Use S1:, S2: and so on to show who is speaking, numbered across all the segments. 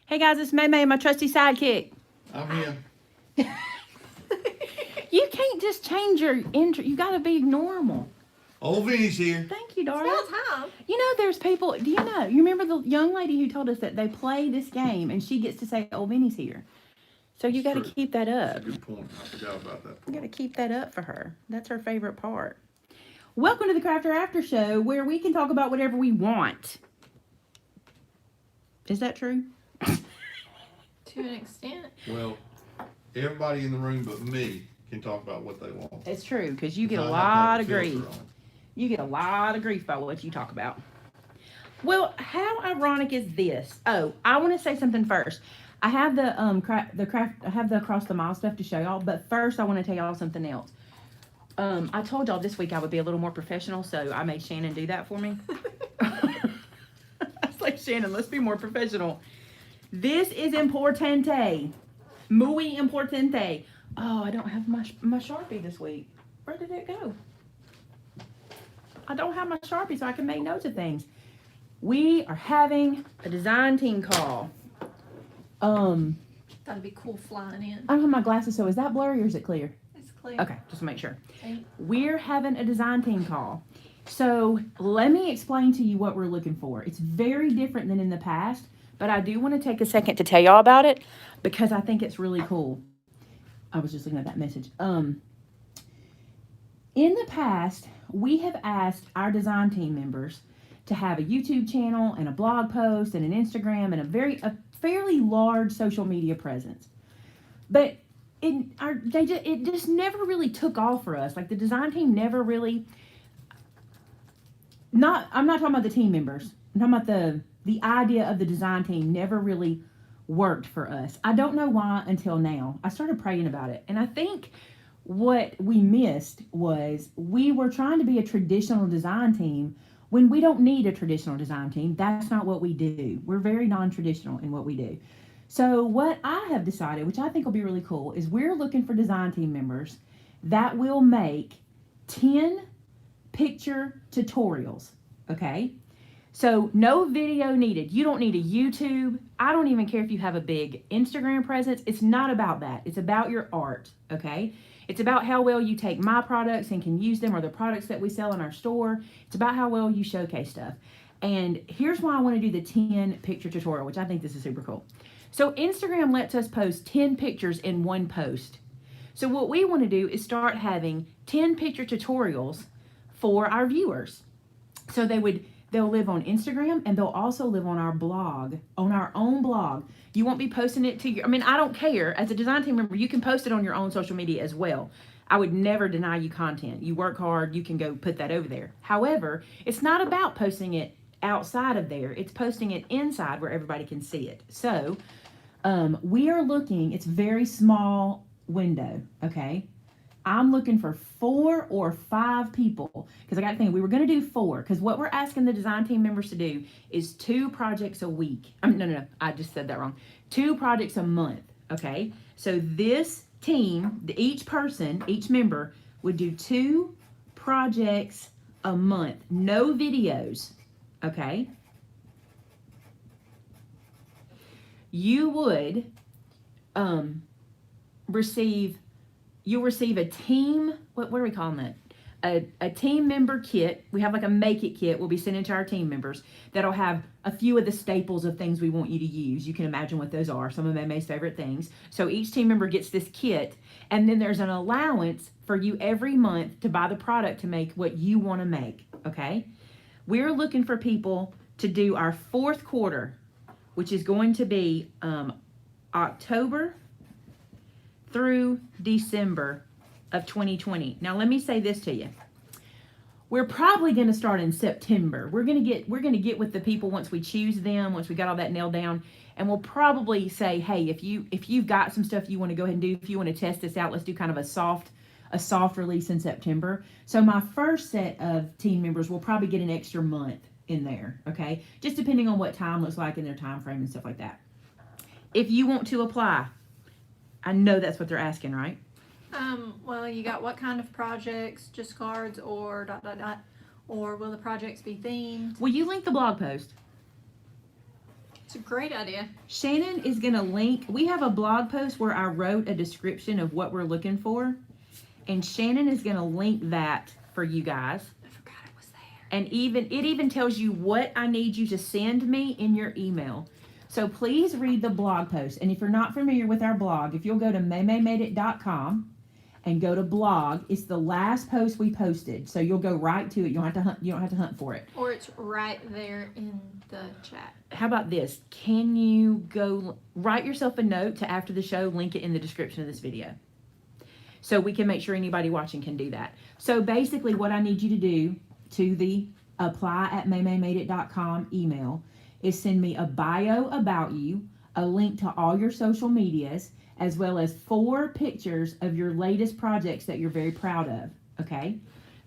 S1: Hey guys, it's Maymay, my trusty sidekick.
S2: I'm in.
S1: You can't just change your intro. You got to be normal.
S2: Old Vinny's here.
S1: Thank you, darling.
S3: It's about time.
S1: You know, there's people. Do you know? You remember the young lady who told us that they play this game and she gets to say, "Old Vinny's here." So you got to
S2: True.
S1: keep that up.
S2: That's a good point. I forgot about that
S1: You got to
S2: part.
S1: keep that up for her. That's her favorite part. Welcome to the Crafter After Show, where we can talk about whatever we want. Is that true?
S3: To an extent.
S2: Well, everybody in the room but me can talk about what they want.
S1: It's true because you get a
S2: I have to
S1: lot
S2: have
S1: of
S2: a filter
S1: grief.
S2: on.
S1: You get a lot of grief about what you talk about. Well, how ironic is this? Oh, I want to say something first. I have the I have the across the mile stuff to show y'all, but first I want to tell y'all something else. I told y'all this week I would be a little more professional, so I made Shannon do that for me. I was like, Shannon, let's be more professional. This is importante. Muy importante. Oh, I don't have my Sharpie this week. Where did it go? I don't have my Sharpie so I can make notes of things. We are having a design team call.
S3: That'd be cool flying in.
S1: I don't have my glasses, so is that blurry or is it clear?
S3: It's clear.
S1: Okay, just to make sure.
S3: Okay.
S1: We're having a design team call. So let me explain to you what we're looking for. It's very different than in the past, but I do want to take a second to tell y'all about it because I think it's really cool. I was just looking at that message. In the past, we have asked our design team members to have a YouTube channel and a blog post and an Instagram and a fairly large social media presence. But it just never really took off for us. Like the design team never really I'm not talking about the team members. I'm talking about the idea of the design team never really worked for us. I don't know why until now. I started praying about it. And I think what we missed was we were trying to be a traditional design team when we don't need a traditional design team. That's not what we do. We're very non-traditional in what we do. So what I have decided, which I think will be really cool, is we're looking for design team members that will make 10 picture tutorials, okay? So no video needed. You don't need a YouTube. I don't even care if you have a big Instagram presence. It's not about that. It's about your art, okay? It's about how well you take my products and can use them or the products that we sell in our store. It's about how well you showcase stuff. And here's why I want to do the 10 picture tutorial, which I think this is super cool. So Instagram lets us post 10 pictures in one post. So what we want to do is start having 10 picture tutorials for our viewers. So they'll live on Instagram and they'll also live on our blog, on our own blog. You won't be posting it to I don't care. As a design team member, you can post it on your own social media as well. I would never deny you content. You work hard, you can go put that over there. However, it's not about posting it outside of there. It's posting it inside where everybody can see it. So we are looking, it's very small window, okay? I'm looking for 4 or 5 people because I got to think we were going to do 4 because what we're asking the design team members to do is 2 projects a week. No, I just said that wrong. 2 projects a month, okay? So this team, each member would do 2 projects a month. No videos, okay? You would you'll receive a team, what are we calling that? A team member kit. We have like a make it kit we'll be sending to our team members that'll have a few of the staples of things we want you to use. You can imagine what those are, some of Maymay's favorite things. So each team member gets this kit, and then there's an allowance for you every month to buy the product to make what you want to make, okay? We're looking for people to do our 4th quarter, which is going to be October through December of 2020. Now let me say this to you. We're probably going to start in September. We're going to get with the people once we choose them, once we got all that nailed down, and we'll probably say, hey, if you've got some stuff you want to go ahead and do, if you want to test this out, let's do kind of a soft release in September. So my first set of team members will probably get an extra month in there, okay? Just depending on what time looks like in their time frame and stuff like that. If you want to apply, I know that's what they're asking, right?
S3: Well, you got what kind of projects, just cards or ... or will the projects be themed?
S1: Will you link the blog post?
S3: It's a great idea.
S1: Shannon is going to link. We have a blog post where I wrote a description of what we're looking for. And Shannon is going to link that for you guys.
S3: I forgot it was there.
S1: And it even tells you what I need you to send me in your email. So please read the blog post. And if you're not familiar with our blog, if you'll go to maymay-made-it.com and go to blog, it's the last post we posted. So you'll go right to it. You don't have to hunt for it.
S3: Or it's right there in the chat.
S1: How about this? Can you go write yourself a note to after the show, link it in the description of this video, so we can make sure anybody watching can do that. So basically what I need you to do to the apply@maymay-made-it.com email is send me a bio about you, a link to all your social medias, as well as 4 pictures of your latest projects that you're very proud of, okay?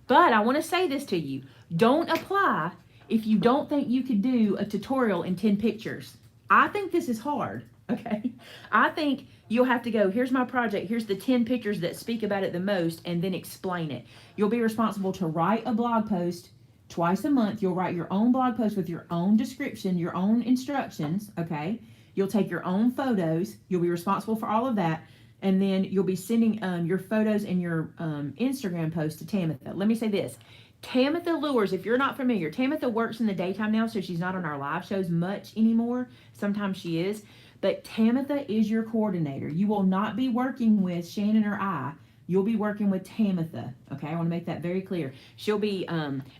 S1: But I want to say this to you. Don't apply if you don't think you could do a tutorial in 10 pictures. I think this is hard, okay? I think you'll have to go, here's my project, here's the 10 pictures that speak about it the most, and then explain it. You'll be responsible to write a blog post twice a month. You'll write your own blog post with your own description, your own instructions, okay? You'll take your own photos. You'll be responsible for all of that. And then you'll be sending your photos and your Instagram post to Tamitha. Let me say this. Tamitha Lures, if you're not familiar, Tamitha works in the daytime now, so she's not on our live shows much anymore. Sometimes she is. But Tamitha is your coordinator. You will not be working with Shannon or I. You'll be working with Tamitha, okay? I want to make that very clear. She'll be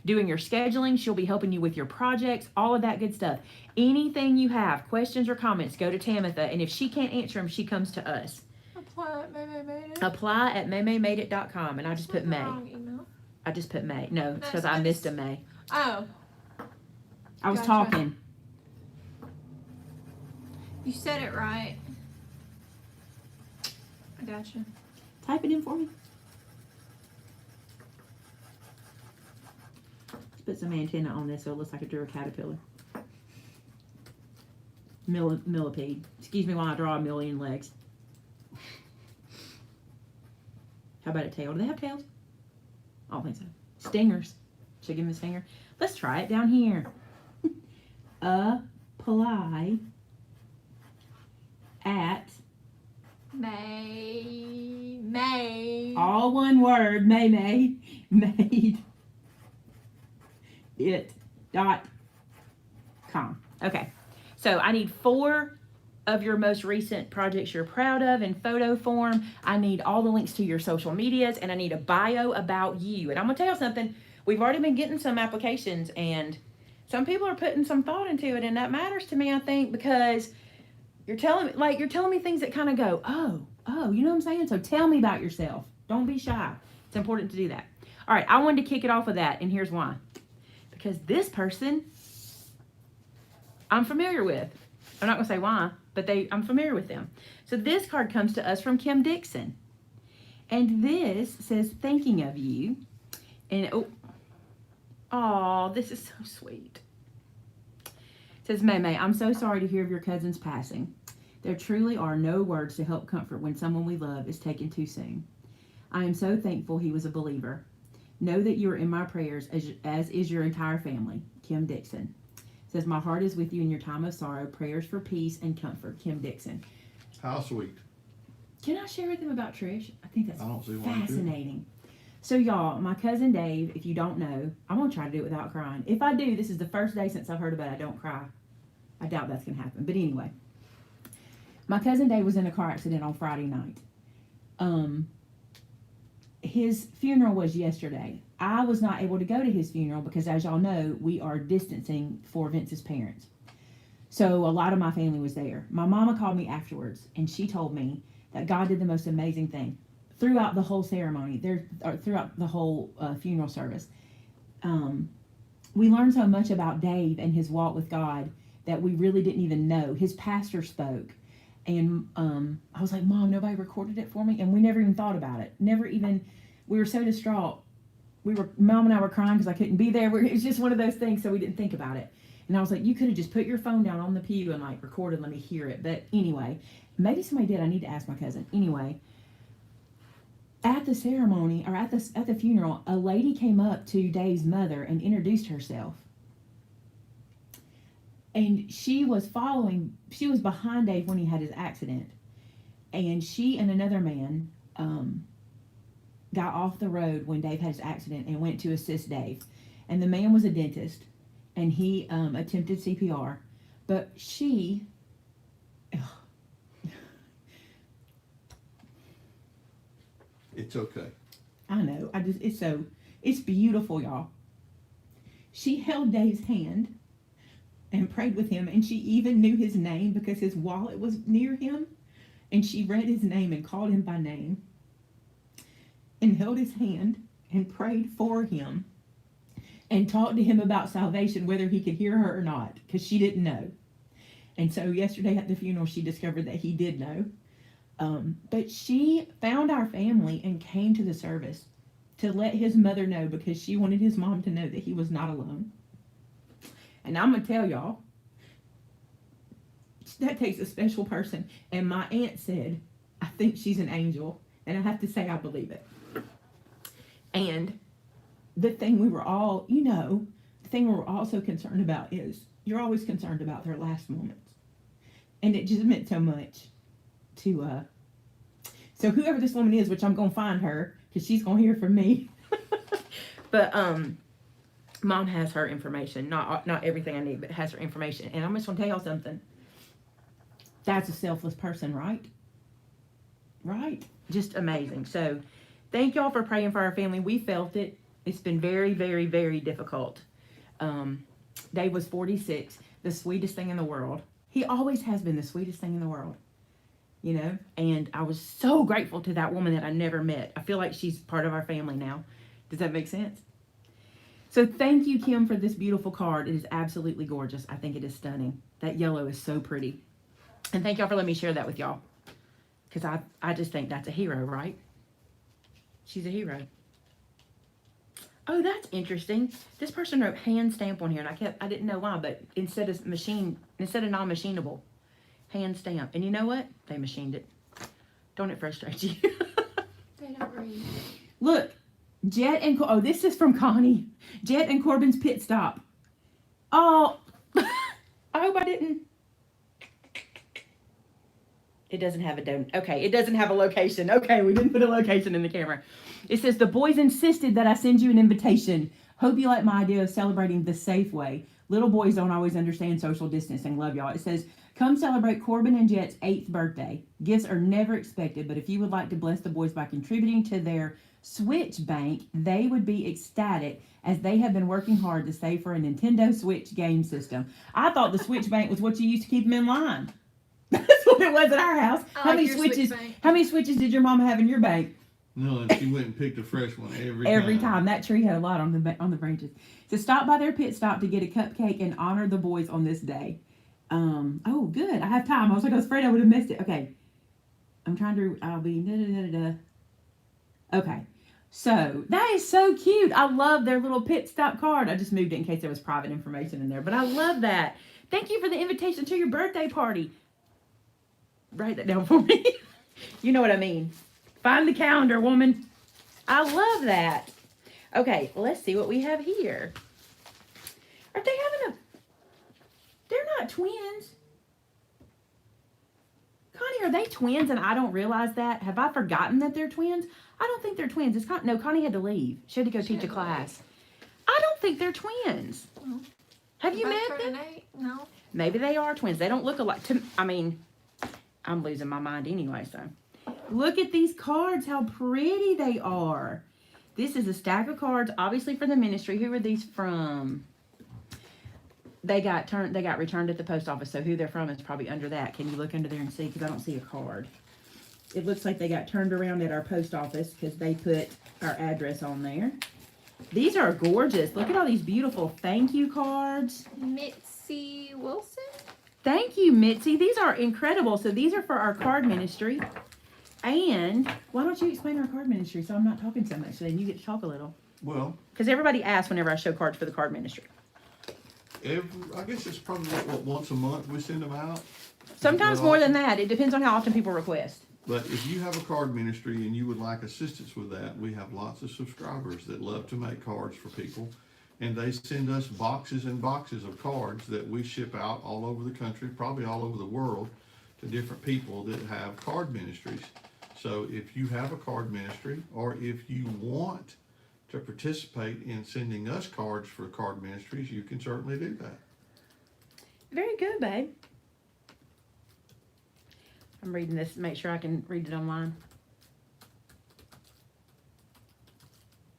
S1: doing your scheduling. She'll be helping you with your projects, all of that good stuff. Anything you have, questions or comments, go to Tamitha. And if she can't answer them, she comes to us.
S3: Apply at Maymay Made It.
S1: Apply at maymay-made-it.com. And I just put May.
S3: Wrong email.
S1: I just put May. No, it's because
S3: No,
S1: I missed a May.
S3: Oh,
S1: I was
S3: Gotcha.
S1: talking.
S3: you said it right. I gotcha.
S1: Type it in for me. Let's put some antenna on this so it looks like I drew a caterpillar. Millipede. Excuse me while I draw a million legs. How about a tail? Do they have tails? I don't think so. Stingers. Should I give him a stinger? Let's try it down here. Apply at
S3: May.
S1: all one word, Maymay Made It.com. Okay. So I need 4 of your most recent projects you're proud of in photo form. I need all the links to your social medias, and I need a bio about you. And I'm gonna tell you something. We've already been getting some applications, and some people are putting some thought into it, and that matters to me, I think, because you're telling me things that kind of go, oh, you know what I'm saying? So tell me about yourself. Don't be shy. It's important to do that. All right, I wanted to kick it off with that, and here's why. Because this person I'm familiar with. I'm not going to say why, but I'm familiar with them. So this card comes to us from Kim Dixon. And this says, thinking of you. And, oh, this is so sweet. It says, Maymay, I'm so sorry to hear of your cousin's passing. There truly are no words to help comfort when someone we love is taken too soon. I am so thankful he was a believer. Know that you are in my prayers, as is your entire family. Kim Dixon. It says, my heart is with you in your time of sorrow. Prayers for peace and comfort. Kim Dixon.
S2: How sweet.
S1: Can I share with them about Trish? I think that's
S2: I don't see why you
S1: fascinating. So y'all, my cousin Dave, if you don't know, I'm going to try to do it without crying. If I do, this is the first day since I've heard about it, I don't cry. I doubt that's going to happen. But anyway, my cousin Dave was in a car accident on Friday night. His funeral was yesterday. I was not able to go to his funeral because, as y'all know, we are distancing for Vince's parents. So a lot of my family was there. My mama called me afterwards, and she told me that God did the most amazing thing throughout the whole ceremony, throughout the whole funeral service. We learned so much about Dave and his walk with God that we really didn't even know. His pastor spoke, and I was like, Mom, nobody recorded it for me? And we never even thought about it. We were so distraught. Mom and I were crying because I couldn't be there. It was just one of those things, so we didn't think about it. And I was like, you could have just put your phone down on the pew and like recorded, let me hear it. But anyway, maybe somebody did. I need to ask my cousin. Anyway, at the ceremony, or at the funeral, a lady came up to Dave's mother and introduced herself. And she was behind Dave when he had his accident. And she and another man got off the road when Dave had his accident and went to assist Dave. And the man was a dentist, and he attempted CPR. But she,
S2: It's okay.
S1: I know, it's beautiful, y'all. She held Dave's hand and prayed with him, and she even knew his name because his wallet was near him. And she read his name and called him by name and held his hand and prayed for him and talked to him about salvation, whether he could hear her or not, because she didn't know. And so yesterday at the funeral, she discovered that he did know. But she found our family and came to the service to let his mother know, because she wanted his mom to know that he was not alone. And I'm going to tell y'all, that takes a special person. And my aunt said, I think she's an angel. And I have to say, I believe it. And the thing we were all so concerned about is, you're always concerned about their last moments. And it just meant so much to, so whoever this woman is, which I'm going to find her, because she's going to hear from me. But, Mom has her information. Not everything I need, but has her information. And I'm just going to tell y'all something. That's a selfless person, right? Right? Just amazing. So, thank y'all for praying for our family. We felt it. It's been very, very, very difficult. Dave was 46, the sweetest thing in the world. He always has been the sweetest thing in the world, you know? And I was so grateful to that woman that I never met. I feel like she's part of our family now. Does that make sense? So thank you, Kim, for this beautiful card. It is absolutely gorgeous. I think it is stunning. That yellow is so pretty. And thank y'all for letting me share that with y'all. Because I just think that's a hero, right? She's a hero. Oh, that's interesting. This person wrote hand stamp on here, and I didn't know why, but instead of non-machinable, hand stamp. And you know what? They machined it. Don't it frustrate you?
S3: They don't read.
S1: Look, this is from Connie. Jet and Corbin's pit stop. Oh, I hope I didn't. It doesn't have it doesn't have a location. Okay, we didn't put a location in the camera. It says, the boys insisted that I send you an invitation. Hope you like my idea of celebrating the safe way. Little boys don't always understand social distancing. Love y'all. It says, come celebrate Corbin and Jet's 8th birthday. Gifts are never expected, but if you would like to bless the boys by contributing to their Switch bank, they would be ecstatic, as they have been working hard to save for a Nintendo Switch game system. I thought the Switch bank was what you used to keep them in line. That's what it was at our house. How many switches did your mom have in your bank?
S2: No, and she went and picked a fresh one every
S1: time. That tree had a lot on the branches. So stop by their pit stop to get a cupcake and honor the boys on this day. Oh, good. I have time. I was afraid I would have missed it. Okay. I'll be Okay. So that is so cute. I love their little pit stop card. I just moved it in case there was private information in there, but I love that. Thank you for the invitation to your birthday party. Write that down for me. You know what I mean. Find the calendar, woman. I love that. Okay, let's see what we have here. Are they having they're not twins. Connie, are they twins and I don't realize that? Have I forgotten that they're twins? I don't think they're twins. No, Connie had to leave. She had to go teach a class. I don't think they're twins.
S3: Well,
S1: have you met them?
S3: No.
S1: Maybe they are twins. They don't look alike. I'm losing my mind anyway, so. Look at these cards, how pretty they are. This is a stack of cards, obviously for the ministry. Who are these from? They got returned at the post office, so who they're from is probably under that. Can you look under there and see? Because I don't see a card. It looks like they got turned around at our post office because they put our address on there. These are gorgeous. Look at all these beautiful thank you cards.
S3: Mitzi Wilson?
S1: Thank you, Mitzi. These are incredible. So these are for our card ministry. And why don't you explain our card ministry so I'm not talking so much, so then you get to talk a little.
S2: Well,
S1: because everybody asks whenever I show cards for the card ministry.
S2: I guess it's probably once a month we send them out.
S1: Sometimes more than that. It depends on how often people request.
S2: But if you have a card ministry and you would like assistance with that, we have lots of subscribers that love to make cards for people. and they send us boxes and boxes of cards that we ship out all over the country, probably all over the world, to different people that have card ministries. So if you have a card ministry, or if you want to participate in sending us cards for card ministries, you can certainly do that.
S1: Very good, babe. I'm reading this to make sure I can read it online.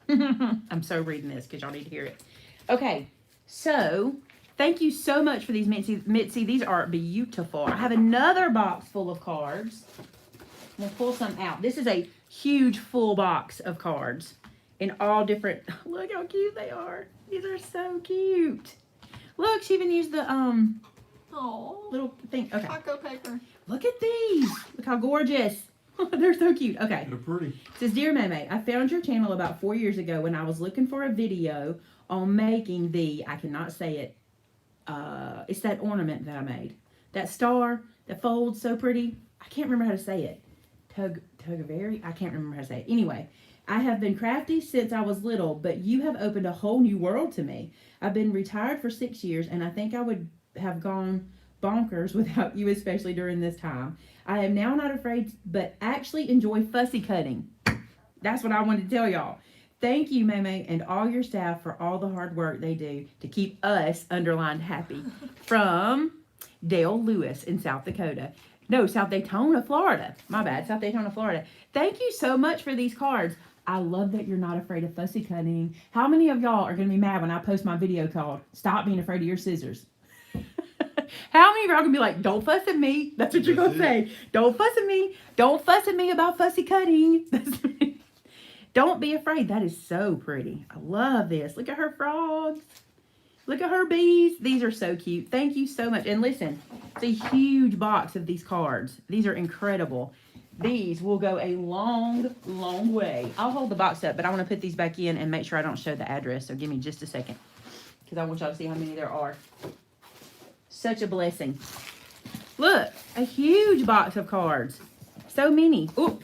S1: I'm so reading this because y'all need to hear it. Okay, so thank you so much for these Mitzi. These are beautiful. I have another box full of cards. I'm gonna pull some out. This is a huge full box of cards in all different. Look how cute they are. These are so cute. Look, she even used the
S3: Oh,
S1: little thing. Okay,
S3: taco paper.
S1: look at these. Look how gorgeous. They're so cute. Okay.
S2: They're pretty.
S1: It says, Dear Maymay, I found your channel about 4 years ago when I was looking for a video on making I cannot say it, it's that ornament that I made. That star that folds so pretty. I can't remember how to say it. Tugaveri? I can't remember how to say it. Anyway, I have been crafty since I was little, but you have opened a whole new world to me. I've been retired for 6 years, and I think I would have gone bonkers without you, especially during this time. I am now not afraid, but actually enjoy fussy cutting. That's what I wanted to tell y'all. Thank you, Maymay, and all your staff for all the hard work they do to keep us underlined happy. From Dale Lewis in South Dakota. No, South Daytona, Florida. My bad, South Daytona, Florida. Thank you so much for these cards. I love that you're not afraid of fussy cutting. How many of y'all are going to be mad when I post my video called Stop Being Afraid of Your Scissors? How many of y'all are going to be like, don't fuss at me? That's what you're going to say. Don't fuss at me. Don't fuss at me about fussy cutting. Don't be afraid. That is so pretty. I love this. Look at her frogs. Look at her bees. These are so cute. Thank you so much. And listen, it's a huge box of these cards. These are incredible. These will go a long, long way. I'll hold the box up, but I want to put these back in and make sure I don't show the address. So give me just a second, because I want y'all to see how many there are. Such a blessing. Look, a huge box of cards. So many. Ooh,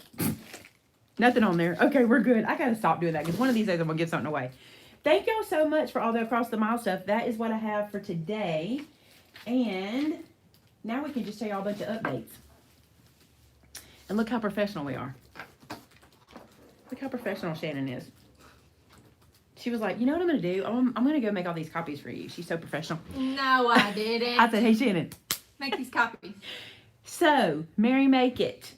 S1: nothing on there. Okay, we're good. I got to stop doing that because one of these days I'm going to give something away. Thank y'all so much for all the across the mile stuff. That is what I have for today. And now we can just tell y'all a bunch of updates. And look how professional we are. Look how professional Shannon is. She was like, you know what I'm going to do? I'm going to go make all these copies for you. She's so professional.
S3: No, I didn't.
S1: I said, hey, Shannon.
S3: Make these copies.
S1: So, Maymay Made It.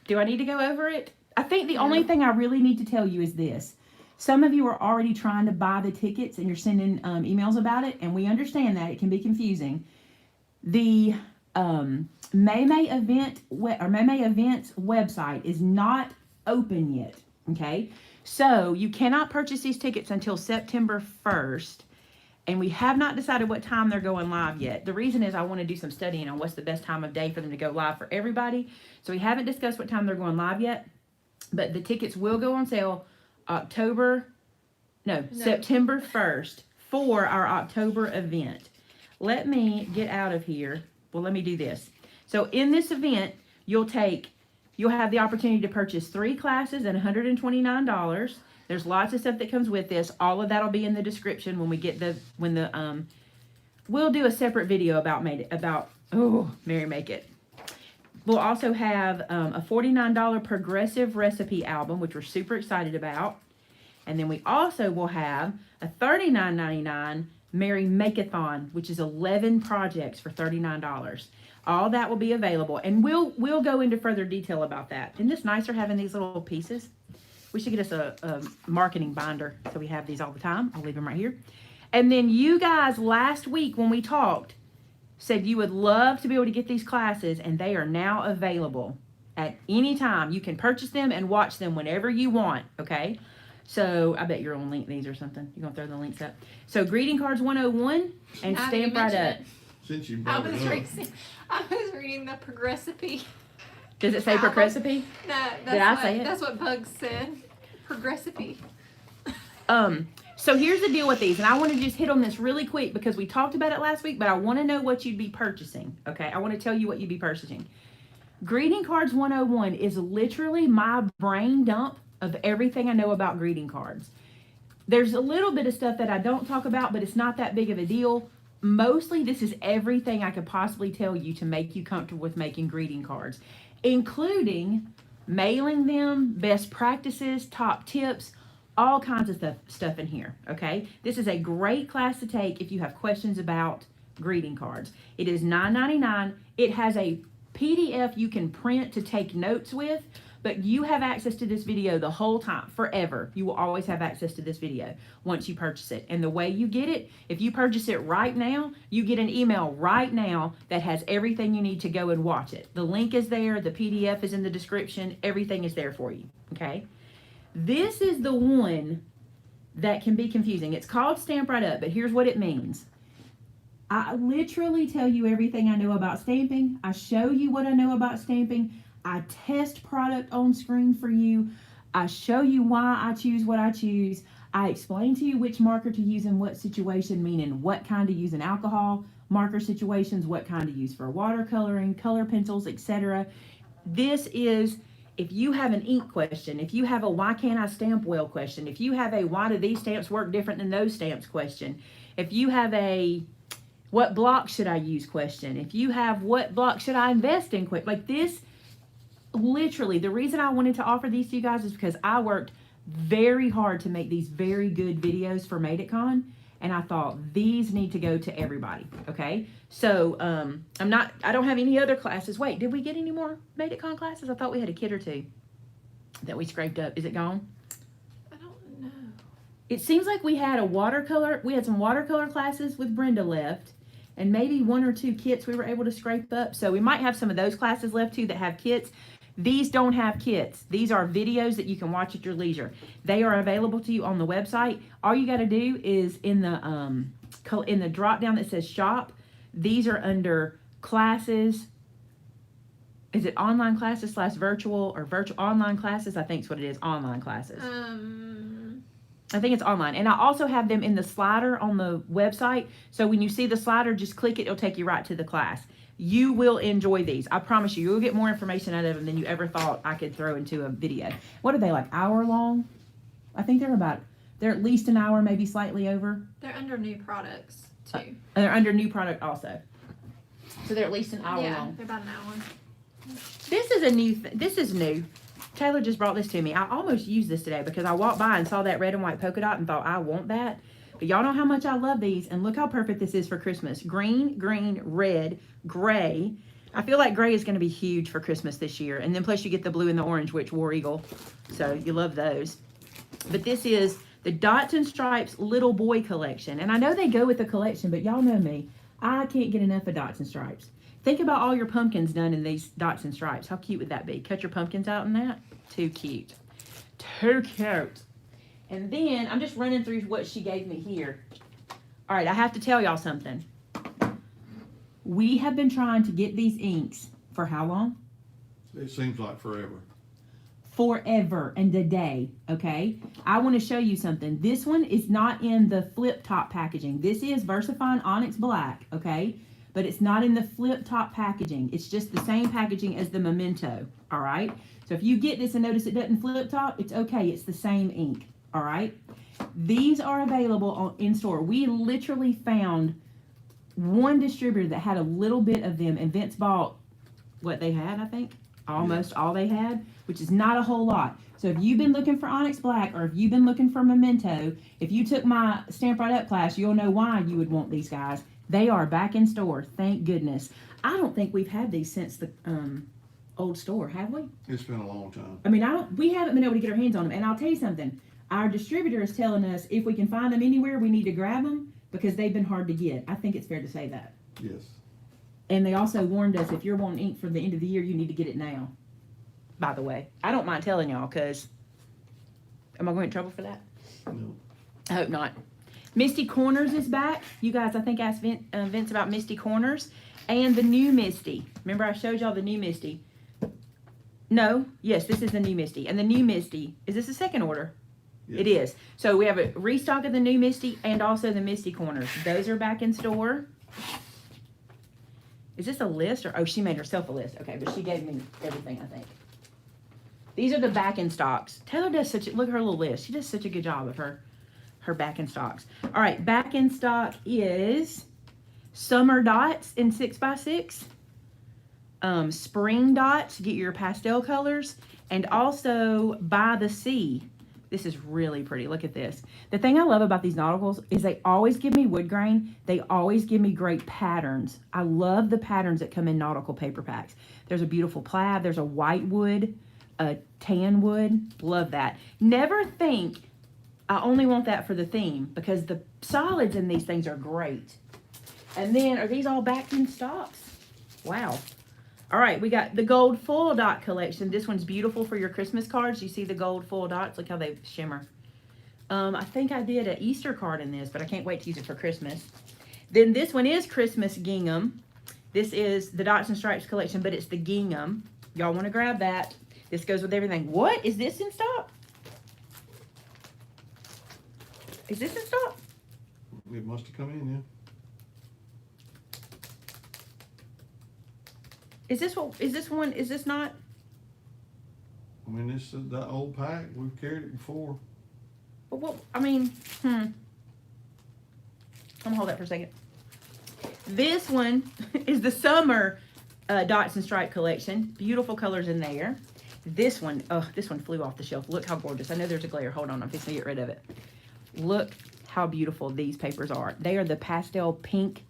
S1: Do I need to go over it? I think the only thing I really need to tell you is this. Some of you are already trying to buy the tickets and you're sending emails about it, and we understand that. It can be confusing. The Maymay Events website is not open yet, okay? So you cannot purchase these tickets until September 1st, and we have not decided what time they're going live yet. The reason is I want to do some studying on what's the best time of day for them to go live for everybody. So we haven't discussed what time they're going live yet, but the tickets will go on sale September 1st for our October event. Let me get out of here. Well, let me do this. So in this event, you'll have the opportunity to purchase 3 classes at $129. There's lots of stuff that comes with this. All of that'll be in the description when we get we'll do a separate video about Maymay Made It. We'll also have a $49 progressive recipe album, which we're super excited about. And then we also will have a $39.99 Maymay Make-a-thon, which is 11 projects for $39. All that will be available, and we'll go into further detail about that. Isn't this nicer having these little pieces? We should get us a marketing binder so we have these all the time. I'll leave them right here. And then you guys last week when we talked said you would love to be able to get these classes, and they are now available at any time. You can purchase them and watch them whenever you want, okay? So I bet you're going to link these or something. You're going to throw the links up. So Greeting Cards 101 and
S3: Now
S1: Stamp
S3: you
S1: Right
S3: mention
S1: Up.
S3: it.
S2: Since you
S3: I
S2: brought
S3: was
S2: it up,
S3: reading the progressive.
S1: Does it say
S3: Album.
S1: Progressive?
S3: That's what Bugs said. Progressive.
S1: So here's the deal with these, and I want to just hit on this really quick because we talked about it last week, but I want to know what you'd be purchasing, okay? I want to tell you what you'd be purchasing. Greeting Cards 101 is literally my brain dump of everything I know about greeting cards. There's a little bit of stuff that I don't talk about, but it's not that big of a deal. Mostly, this is everything I could possibly tell you to make you comfortable with making greeting cards, including mailing them, best practices, top tips, all kinds of stuff in here, okay? This is a great class to take if you have questions about greeting cards. It is $9.99. It has a PDF you can print to take notes with, but you have access to this video the whole time, forever. You will always have access to this video once you purchase it. And the way you get it, if you purchase it right now, you get an email right now that has everything you need to go and watch it. The link is there, the PDF is in the description, everything is there for you, okay? This is the one that can be confusing. It's called Stamp Right Up, but here's what it means. I literally tell you everything I know about stamping. I show you what I know about stamping. I test product on screen for you. I show you why I choose what I choose. I explain to you which marker to use in what situation, meaning what kind to use in alcohol marker situations, what kind to use for watercoloring, color pencils, etc. This is, if you have an ink question, if you have a why can't I stamp well question, if you have a why do these stamps work different than those stamps question, if you have a what block should I use question, if you have what block should I invest in like this, literally, the reason I wanted to offer these to you guys is because I worked very hard to make these very good videos for Made It Con, and I thought these need to go to everybody, okay? So, I don't have any other classes. Wait, did we get any more Made It Con classes? I thought we had a kit or two that we scraped up. Is it gone?
S3: I don't know.
S1: It seems like we had some watercolor classes with Brenda left, and maybe 1 or 2 kits we were able to scrape up. So we might have some of those classes left too that have kits. These don't have kits. These are videos that you can watch at your leisure. They are available to you on the website. All you got to do is in the drop down that says shop, these are under classes. Is it online classes / virtual or virtual online classes? I think it's what it is, online classes. I think it's online. And I also have them in the slider on the website. So when you see the slider, just click it. It'll take you right to the class. You will enjoy these. I promise you, you'll get more information out of them than you ever thought I could throw into a video. What are they, like hour long? I think they're at least an hour, maybe slightly over.
S3: They're under new products too.
S1: And they're under new product also. So they're at least an hour
S3: Yeah,
S1: long.
S3: they're about an hour.
S1: This is a new this is new. Taylor just brought this to me. I almost used this today because I walked by and saw that red and white polka dot and thought, I want that. But y'all know how much I love these, and look how perfect this is for Christmas. Green, green, red, gray. I feel like gray is going to be huge for Christmas this year. And then plus you get the blue and the orange, which War Eagle. So you love those. But this is the Dots and Stripes Little Boy Collection. And I know they go with the collection, but y'all know me. I can't get enough of Dots and Stripes. Think about all your pumpkins done in these Dots and Stripes. How cute would that be? Cut your pumpkins out in that. Too cute. Too cute. And then I'm just running through what she gave me here. All right, I have to tell y'all something. We have been trying to get these inks for how long?
S2: It seems like forever.
S1: Forever and a day, okay? I want to show you something. This one is not in the flip top packaging. This is VersaFine Onyx Black, okay? But it's not in the flip top packaging. It's just the same packaging as the Memento, all right? So if you get this and notice it doesn't flip top, it's okay. It's the same ink, all right? These are available in store. We literally found one distributor that had a little bit of them, and Vince bought what they had, I think, almost all they had, which is not a whole lot. So if you've been looking for Onyx Black, or if you've been looking for Memento, if you took my Stamp Right Up class, you'll know why you would want these guys. They are back in store, thank goodness. I don't think we've had these since the old store, have we?
S2: It's been a long time.
S1: I mean, we haven't been able to get our hands on them. And I'll tell you something, our distributor is telling us if we can find them anywhere, we need to grab them because they've been hard to get. I think it's fair to say that.
S2: Yes.
S1: And they also warned us, if you're wanting ink for the end of the year, you need to get it now. By the way, I don't mind telling y'all, because am I going in trouble for that?
S2: No.
S1: I hope not. Misty Corners is back. You guys, I think, asked Vince about Misty Corners. And the new Misty. Remember I showed y'all the new Misty. No, yes, this is the new Misty. And the new Misty, is this a second order?
S2: Yes.
S1: It is. So we have a restock of the new Misty and also the Misty Corners. Those are back in store. Is this a list? Or oh, she made herself a list. Okay, but she gave me everything, I think. These are the back in stocks. Taylor does look at her little list. She does such a good job of her her back in stocks. All right, back in stock is summer dots in 6x6. Spring dots, get your pastel colors, and also by the sea. This is really pretty. Look at this. The thing I love about these nauticals is they always give me wood grain. They always give me great patterns. I love the patterns that come in nautical paper packs. There's a beautiful plaid. There's a white wood, a tan wood. Love that. Never think I only want that for the theme, because the solids in these things are great. And then, are these all back in stocks? Wow. All right, we got the gold foil dot collection. This one's beautiful for your Christmas cards. You see the gold foil dots? Look how they shimmer. I think I did an Easter card in this, but I can't wait to use it for Christmas. Then this one is Christmas gingham. This is the Dots and Stripes collection, but it's the gingham. Y'all want to grab that. This goes with everything. What? Is this in stock? Is this in stock?
S2: It must have come in, yeah.
S1: Is this one, is this not?
S2: I mean, this is the old pack. We've carried it before.
S1: Well, I mean, I'm gonna hold that for a second. This one is the summer Dots and Stripe collection. Beautiful colors in there. This one, oh, this one flew off the shelf. Look how gorgeous. I know there's a glare. Hold on, I'm fixing to get rid of it. Look how beautiful these papers are. They are the pastel pink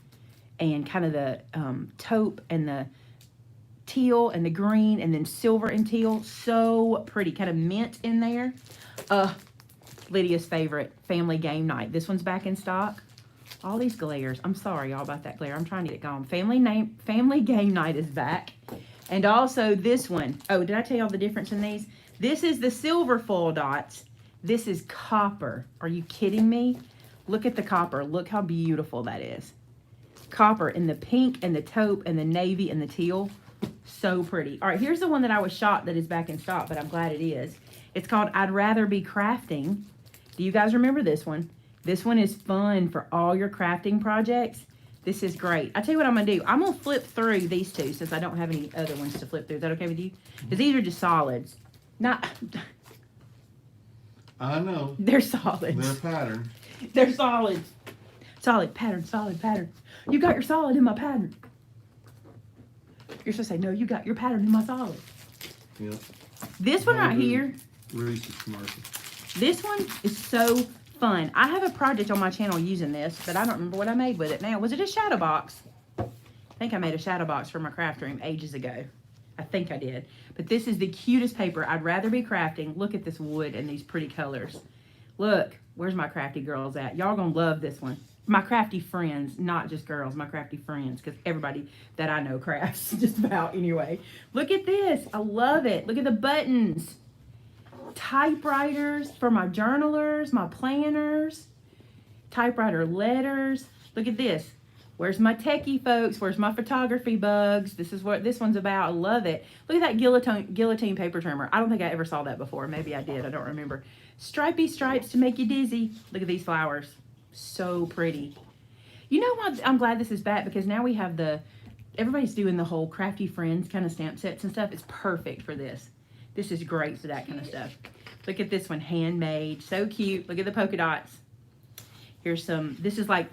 S1: and kind of the taupe and the teal and the green and then silver and teal. So pretty. Kind of mint in there. Lydia's favorite, family game night. This one's back in stock. All these glares. I'm sorry, y'all, about that glare. I'm trying to get it gone. Family game night is back. And also this one. Oh, did I tell y'all the difference in these? This is the silver foil dots. This is copper. Are you kidding me? Look at the copper. Look how beautiful that is. Copper in the pink and the taupe and the navy and the teal. So pretty. All right, here's the one that I was shocked that is back in stock, but I'm glad it is. It's called I'd Rather Be Crafting. Do you guys remember this one? This one is fun for all your crafting projects. This is great. I tell you what I'm going to do. I'm going to flip through these two since I don't have any other ones to flip through. Is that okay with you? Because these are just solids. Not...
S2: I know.
S1: They're solids.
S2: They're patterned.
S1: They're solids. Solid pattern, solid pattern. You got your solid in my pattern. You're supposed to say, no, you got your pattern in my solid.
S2: Yep.
S1: This one right here.
S2: Reese's commercial.
S1: This one is so fun. I have a project on my channel using this, but I don't remember what I made with it now. Was it a shadow box? I think I made a shadow box for my craft room ages ago. I think I did. But this is the cutest paper. I'd rather be crafting. Look at this wood and these pretty colors. Look, where's my crafty girls at? Y'all gonna love this one. My crafty friends, not just girls, my crafty friends, because everybody that I know crafts just about anyway. Look at this. I love it. Look at the buttons. Typewriters for my journalers, my planners, typewriter letters. Look at this. Where's my techie folks? Where's my photography bugs? This is what this one's about. I love it. Look at that guillotine paper trimmer. I don't think I ever saw that before. Maybe I did. I don't remember. Stripy stripes to make you dizzy. Look at these flowers. So pretty. You know what? I'm glad this is back because now we have everybody's doing the whole crafty friends kind of stamp sets and stuff. It's perfect for this. This is great for that kind of stuff. Look at this one, handmade. So cute. Look at the polka dots. Here's some, this is like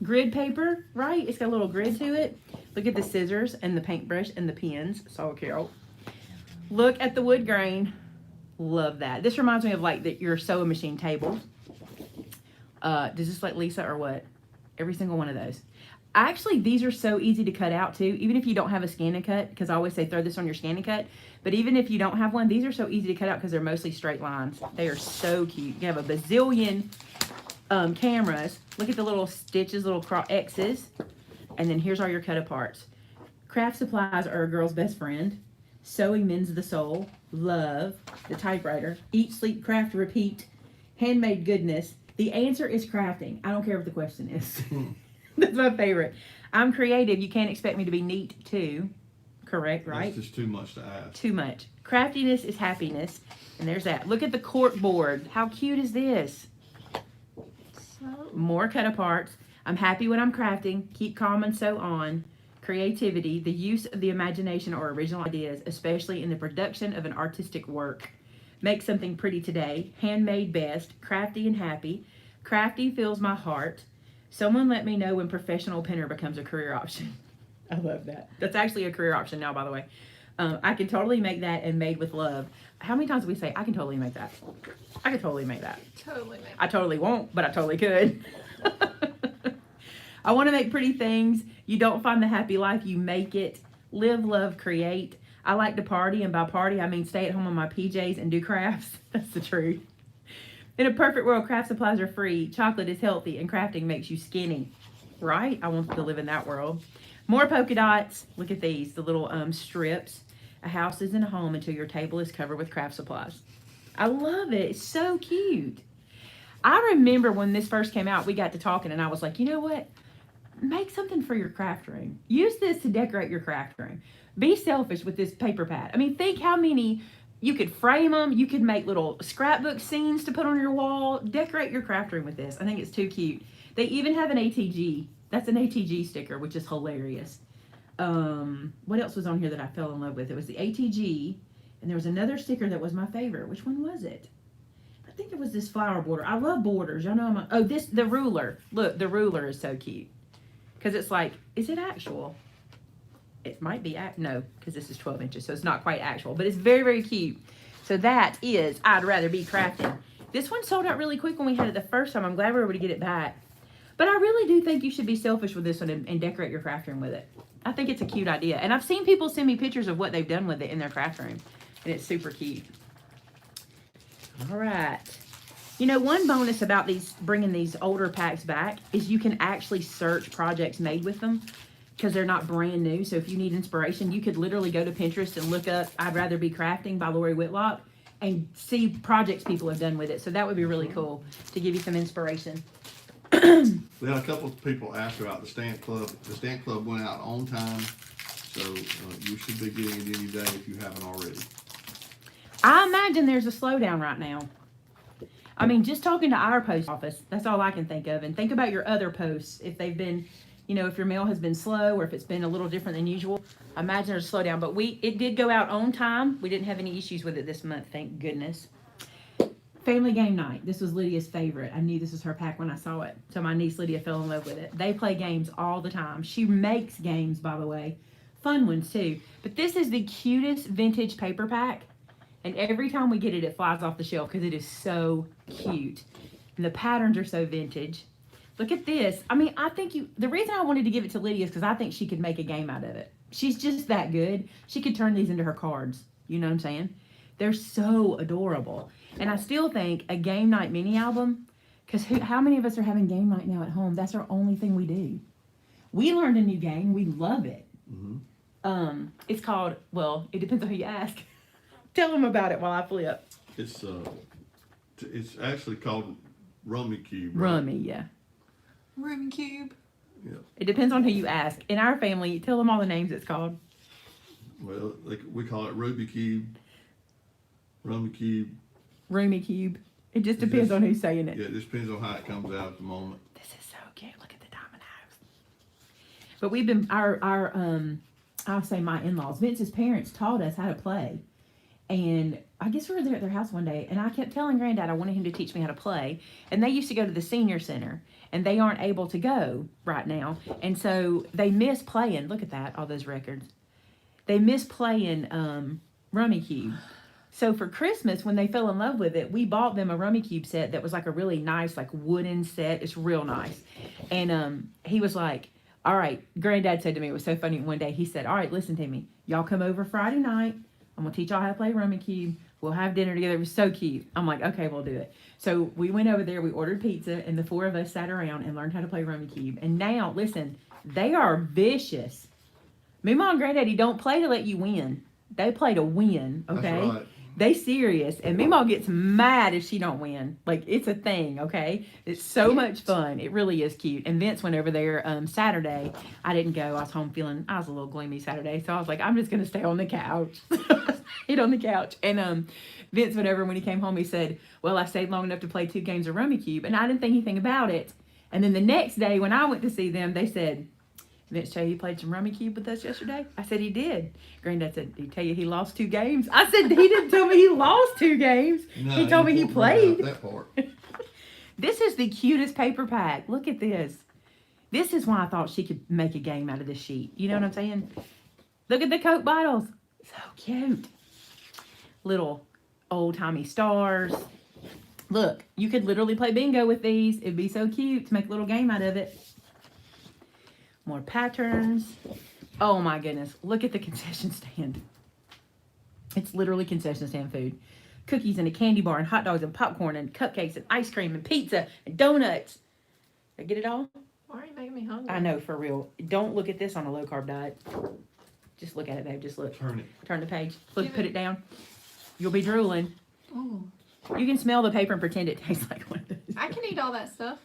S1: grid paper, right? It's got a little grid to it. Look at the scissors and the paintbrush and the pens. So cute. Look at the wood grain. Love that. This reminds me of like your sewing machine table. Does this like Lisa or what? Every single one of those. Actually, these are so easy to cut out too, even if you don't have a scan and cut, because I always say throw this on your scan and cut. But even if you don't have one, these are so easy to cut out because they're mostly straight lines. They are so cute. You have a bazillion cameras. Look at the little stitches, little X's. And then here's all your cut aparts. Craft supplies are a girl's best friend. Sewing mends the soul. Love. The typewriter. Eat, sleep, craft, repeat. Handmade goodness. The answer is crafting. I don't care what the question is. That's my favorite. I'm creative. You can't expect me to be neat too. Correct, right?
S2: That's just too much to ask.
S1: Too much. Craftiness is happiness. And there's that. Look at the cork board. How cute is this? More cut aparts. I'm happy when I'm crafting. Keep calm and so on. Creativity, the use of the imagination or original ideas, especially in the production of an artistic work. Make something pretty today. Handmade best. Crafty and happy. Crafty fills my heart. Someone let me know when professional pinner becomes a career option. I love that. That's actually a career option now, by the way. I can totally make that and made with love. How many times do we say, I can totally make that? I could totally make that.
S3: Totally make
S1: I totally won't, but I totally could. I want to make pretty things. You don't find the happy life, you make it. Live, love, create. I like to party, and by party, I mean stay at home on my PJs and do crafts. That's the truth. In a perfect world, craft supplies are free. Chocolate is healthy, and crafting makes you skinny. Right? I want to live in that world. More polka dots. Look at these, the little strips. A house isn't a home until your table is covered with craft supplies. I love it. It's so cute. I remember when this first came out, we got to talking, and I was like, you know what? Make something for your craft room. Use this to decorate your craft room. Be selfish with this paper pad. I mean, think how many, you could frame them. You could make little scrapbook scenes to put on your wall. Decorate your craft room with this. I think it's too cute. They even have an ATG. That's an ATG sticker, which is hilarious. What else was on here that I fell in love with? It was the ATG, and there was another sticker that was my favorite. Which one was it? I think it was this flower border. I love borders. Y'all know the ruler. Look, the ruler is so cute. Because it's like, is it actual? It might be, no, because this is 12 inches, so it's not quite actual. But it's very, very cute. So that is I'd Rather Be Crafting. This one sold out really quick when we had it the first time. I'm glad we were able to get it back. But I really do think you should be selfish with this one and decorate your craft room with it. I think it's a cute idea. And I've seen people send me pictures of what they've done with it in their craft room. And it's super cute. All right. You know, one bonus about bringing these older packs back is you can actually search projects made with them because they're not brand new. So if you need inspiration, you could literally go to Pinterest and look up I'd Rather Be Crafting by Lori Whitlock and see projects people have done with it. So that would be really cool to give you some inspiration.
S2: We had a couple of people ask about the Stamp Club. The Stamp Club went out on time, so you should be getting it any day if you haven't already.
S1: I imagine there's a slowdown right now. I mean, just talking to our post office, that's all I can think of. And think about your other posts. If they've been, you know, if your mail has been slow or if it's been a little different than usual, I imagine there's a slowdown. But it did go out on time. We didn't have any issues with it this month, thank goodness. Family game night. This was Lydia's favorite. I knew this was her pack when I saw it. So my niece Lydia fell in love with it. They play games all the time. She makes games, by the way. Fun ones, too. But this is the cutest vintage paper pack. And every time we get it, it flies off the shelf because it is so cute. And the patterns are so vintage. Look at this. I mean, I think the reason I wanted to give it to Lydia is because I think she could make a game out of it. She's just that good. She could turn these into her cards. You know what I'm saying? They're so adorable. And I still think a game night mini album, because how many of us are having game night now at home? That's our only thing we do. We learned a new game. We love it. Mm-hmm. It's called, well, it depends on who you ask. Tell them about it while I flip.
S2: It's actually called Rummy Cube. Right?
S1: Rummy, yeah.
S3: Rummy Cube.
S2: Yeah.
S1: It depends on who you ask. In our family, tell them all the names it's called.
S2: Well, we call it Ruby Cube, Rummy Cube.
S1: Roomy Cube. It just depends on who's saying it.
S2: Yeah, it just depends on how it comes out at the moment.
S1: This is so cute. Look at the diamond eyes. But we've been, I'll say my in-laws, Vince's parents taught us how to play. And I guess we were there at their house one day, and I kept telling Granddad I wanted him to teach me how to play. And they used to go to the senior center, and they aren't able to go right now. And so they miss playing. Look at that, all those records. They miss playing Rummy Cube. So for Christmas, when they fell in love with it, we bought them a Rummy Cube set that was like a really nice, like wooden set. It's real nice. And he was like, all right, Granddad said to me, it was so funny one day, he said, all right, listen to me. Y'all come over Friday night. I'm going to teach y'all how to play Rummy Cube. We'll have dinner together. It was so cute. I'm like, okay, we'll do it. So we went over there, we ordered pizza, and the four of us sat around and learned how to play Rummy Cube. And now, listen, they are vicious. Mama and Granddaddy don't play to let you win. They play to win, okay?
S2: That's right.
S1: They serious. And Mama gets mad if she don't win. Like, it's a thing, okay? It's so much fun. It really is cute. And Vince went over there Saturday. I didn't go. I was home I was a little gloomy Saturday. So I was like, I'm just going to stay on the couch. Eat on the couch. And Vince went over, when he came home, he said, well, I stayed long enough to play 2 games of Rummy Cube. And I didn't think anything about it. And then the next day when I went to see them, they said, Vince tell you he played some Rummy Cube with us yesterday? I said he did. Granddad said, did he tell you he lost 2 games? I said he didn't tell me he lost 2 games.
S2: No,
S1: he told me he played.
S2: That part.
S1: This is the cutest paper pack. Look at this. This is why I thought she could make a game out of this sheet. You know what I'm saying? Look at the Coke bottles. So cute. Little old-timey stars. Look, you could literally play bingo with these. It'd be so cute to make a little game out of it. More patterns. Oh my goodness. Look at the concession stand. It's literally concession stand food. Cookies and a candy bar and hot dogs and popcorn and cupcakes and ice cream and pizza and donuts. Did I get it all?
S3: Why are you making me hungry?
S1: I know, for real. Don't look at this on a low-carb diet. Just look at it, babe. Just look.
S2: Turn it.
S1: Turn the page. Look,
S3: Give
S1: put
S3: it.
S1: it down. You'll be drooling.
S3: Oh,
S1: You can smell the paper and pretend it tastes like one of those.
S3: I can eat all that stuff.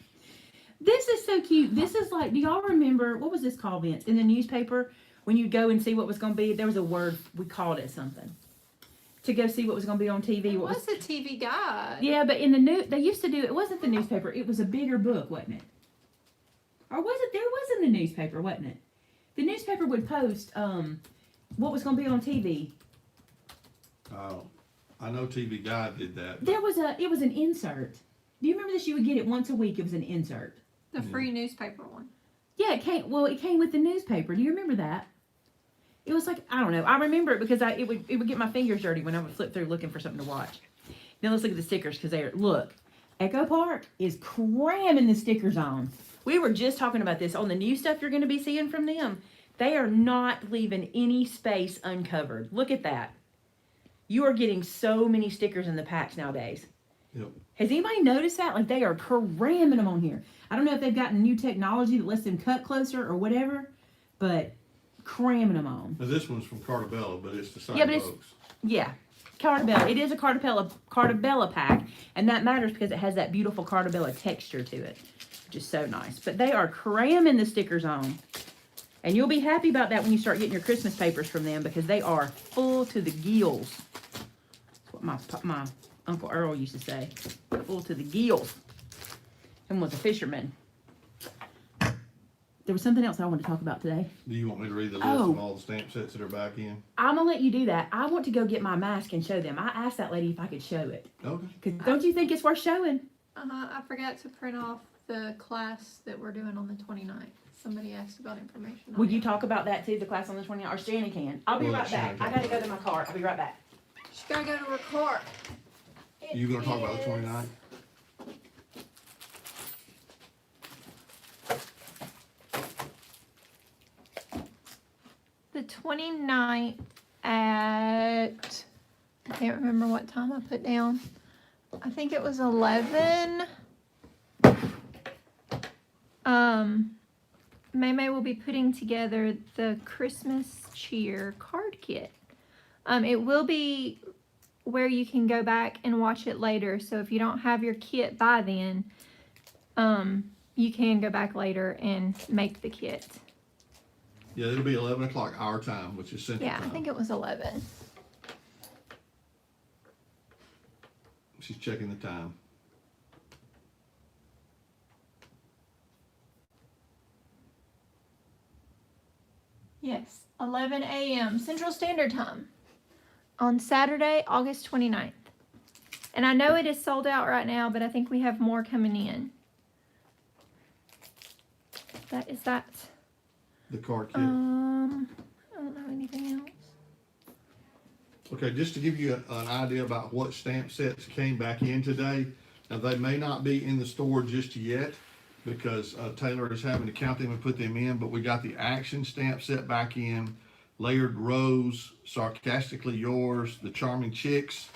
S1: This is so cute. This is like, do y'all remember, what was this called, Vince? In the newspaper, when you go and see what was going to be, there was a word, we called it something. To go see what was going to be on TV.
S3: It
S1: What
S3: was a TV guide.
S1: Yeah, but in the new, they used to do, it wasn't the newspaper, it was a bigger book, wasn't it? Or was it, there was in the newspaper, wasn't it? The newspaper would post, what was going to be on TV.
S2: Oh, I know TV Guide did that.
S1: There was it was an insert. Do you remember this? You would get it once a week. It was an insert.
S3: The free newspaper one.
S1: Yeah, it came with the newspaper. Do you remember that? It was like, I don't know. I remember it because it would get my fingers dirty when I would flip through looking for something to watch. Now let's look at the stickers because look, Echo Park is cramming the stickers on. We were just talking about this on the new stuff you're going to be seeing from them. They are not leaving any space uncovered. Look at that. You are getting so many stickers in the packs nowadays.
S2: Yep.
S1: Has anybody noticed that? Like, they are cramming them on here. I don't know if they've gotten new technology that lets them cut closer or whatever, but cramming them on.
S2: Now this one's from Cartabella, but it's the same
S1: Yeah, but
S2: folks.
S1: Yeah. Cartabella. It is a Cartabella pack, and that matters because it has that beautiful Cartabella texture to it, which is so nice. But they are cramming the stickers on. And you'll be happy about that when you start getting your Christmas papers from them because they are full to the gills. That's what my Uncle Earl used to say. Full to the gills. And was a fisherman. There was something else I wanted to talk about today.
S2: Do you want me to read the list
S1: Oh.
S2: of all the stamp sets that are back in?
S1: I'm going to let you do that. I want to go get my mask and show them. I asked that lady if I could show it.
S2: Okay.
S1: Because don't you think it's worth showing?
S3: I forgot to print off the class that we're doing on the 29th. Somebody asked about information on
S1: Would you
S3: it.
S1: talk about that too, the class on the 29th? Or Shannon can. I'll be
S2: Well,
S1: right
S2: Shannon
S1: back. I
S2: can.
S1: got to go to my car. I'll be right back.
S3: She's gotta go to her car.
S2: You gonna talk about the 29th?
S3: The 29th at, I can't remember what time I put down. I think it was 11. Maymay will be putting together the Christmas cheer card kit. It will be where you can go back and watch it later. So if you don't have your kit by then, you can go back later and make the kit.
S2: Yeah, it'll be 11 o'clock our time, which is Central
S3: Yeah,
S2: Time.
S3: I think it was 11.
S2: She's checking the time.
S3: Yes, 11 a.m. Central Standard Time on Saturday, August 29th. And I know it is sold out right now, but I think we have more coming in. Is that?
S2: The card kit.
S3: I don't know anything else.
S2: Okay, just to give you an idea about what stamp sets came back in today. Now, they may not be in the store just yet because Taylor is having to count them and put them in, but we got the Action stamp set back in, Layered Rose, Sarcastically Yours, The Charming Chicks,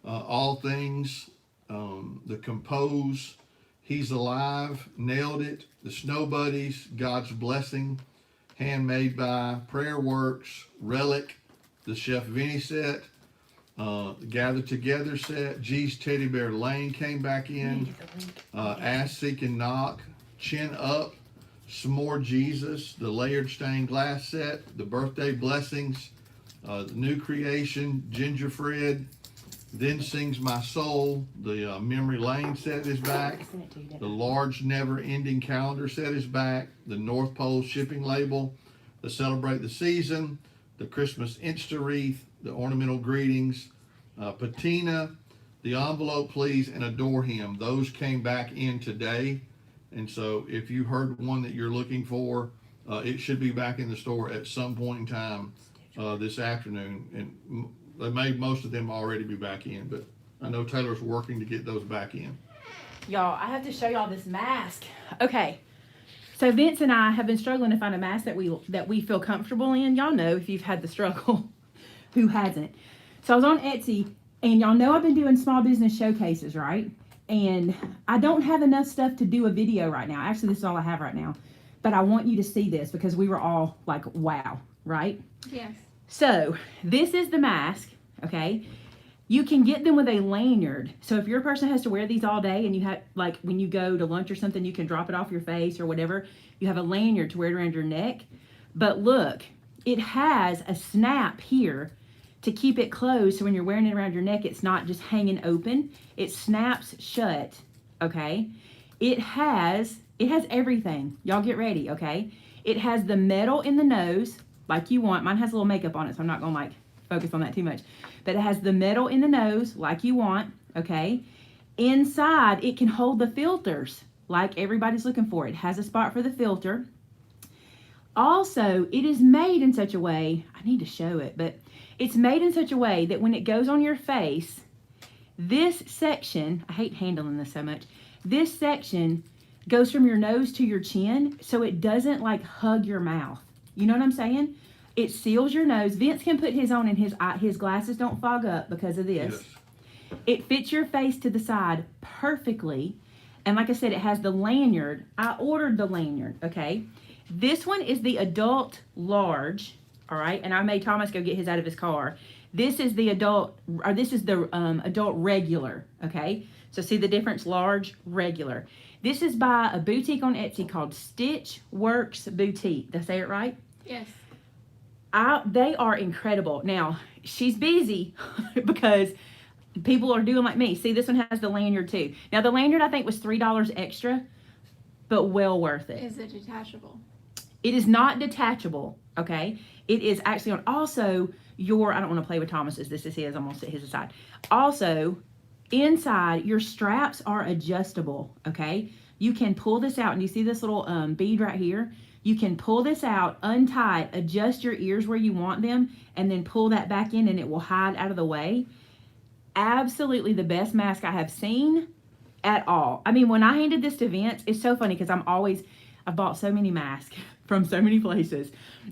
S2: All Things, The Compose, He's Alive, Nailed It, The Snow Buddies, God's Blessing, Handmade by, Prayer Works, Relic, the Chef Vinny set, Gather Together set, G's Teddy Bear Lane came back in, Ask, Seek, and Knock, Chin Up, S'more Jesus, the Layered Stained Glass set, the Birthday Blessings, the New Creation, Ginger Fred, Then Sings My Soul, the Memory Lane set is back, the Large Never Ending Calendar set is back, the North Pole Shipping Label, the Celebrate the Season, the Christmas Insta Wreath, the Ornamental Greetings, Patina, The envelope, please, and adore him. Those came back in today. And so if you heard one that you're looking for, it should be back in the store at some point in time this afternoon. And they may most of them already be back in, but I know Taylor's working to get those back in.
S1: Y'all, I have to show y'all this mask. Okay. So Vince and I have been struggling to find a mask that we feel comfortable in. Y'all know if you've had the struggle, who hasn't? So I was on Etsy, and y'all know I've been doing small business showcases, right? And I don't have enough stuff to do a video right now. Actually, this is all I have right now. But I want you to see this because we were all like, wow, right?
S3: Yes.
S1: So this is the mask, okay? You can get them with a lanyard. So if your person has to wear these all day and you have, like when you go to lunch or something, you can drop it off your face or whatever. You have a lanyard to wear it around your neck. But look, it has a snap here to keep it closed. So when you're wearing it around your neck, it's not just hanging open. It snaps shut, okay? It has everything. Y'all get ready, okay? It has the metal in the nose like you want. Mine has a little makeup on it, so I'm not gonna like focus on that too much. But it has the metal in the nose like you want, okay? Inside, it can hold the filters like everybody's looking for. It has a spot for the filter. Also, it is made in such a way, I need to show it, but it's made in such a way that when it goes on your face, this section, I hate handling this so much, this section goes from your nose to your chin, so it doesn't like hug your mouth. You know what I'm saying? It seals your nose. Vince can put his on and his glasses don't fog up because of this.
S2: Yes.
S1: It fits your face to the side perfectly. And like I said, it has the lanyard. I ordered the lanyard, okay? This one is the adult large, all right? And I made Thomas go get his out of his car. This is the adult, or this is the adult regular, okay? So see the difference? Large, regular. This is by a boutique on Etsy called Stitch Works Boutique. Did I say it right?
S3: Yes.
S1: They are incredible. Now, she's busy because people are doing like me. See, this one has the lanyard too. Now, the lanyard I think was $3 extra, but well worth it.
S3: Is it detachable?
S1: It is not detachable, okay? It is actually on. Also, I don't want to play with Thomas's. This is his. I'm going to set his aside. Also, inside, your straps are adjustable, okay? You can pull this out, and you see this little bead right here? You can pull this out, untie it, adjust your ears where you want them, and then pull that back in, and it will hide out of the way. Absolutely the best mask I have seen at all. I mean, when I handed this to Vince, it's so funny because I've bought so many masks from so many places.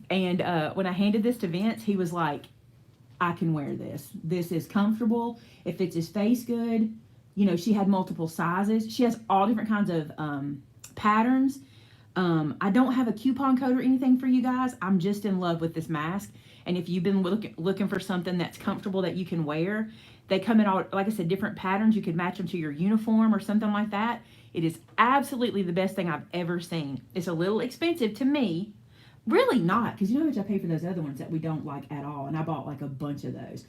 S1: And when I handed this to Vince, he was like, I can wear this. This is comfortable. It fits his face good. You know, she had multiple sizes. She has all different kinds of patterns. I don't have a coupon code or anything for you guys. I'm just in love with this mask. And if you've been looking for something that's comfortable that you can wear, they come in all, like I said, different patterns. You could match them to your uniform or something like that. It is absolutely the best thing I've ever seen. It's a little expensive to me. Really not, because you know how much I pay for those other ones that we don't like at all. And I bought like a bunch of those.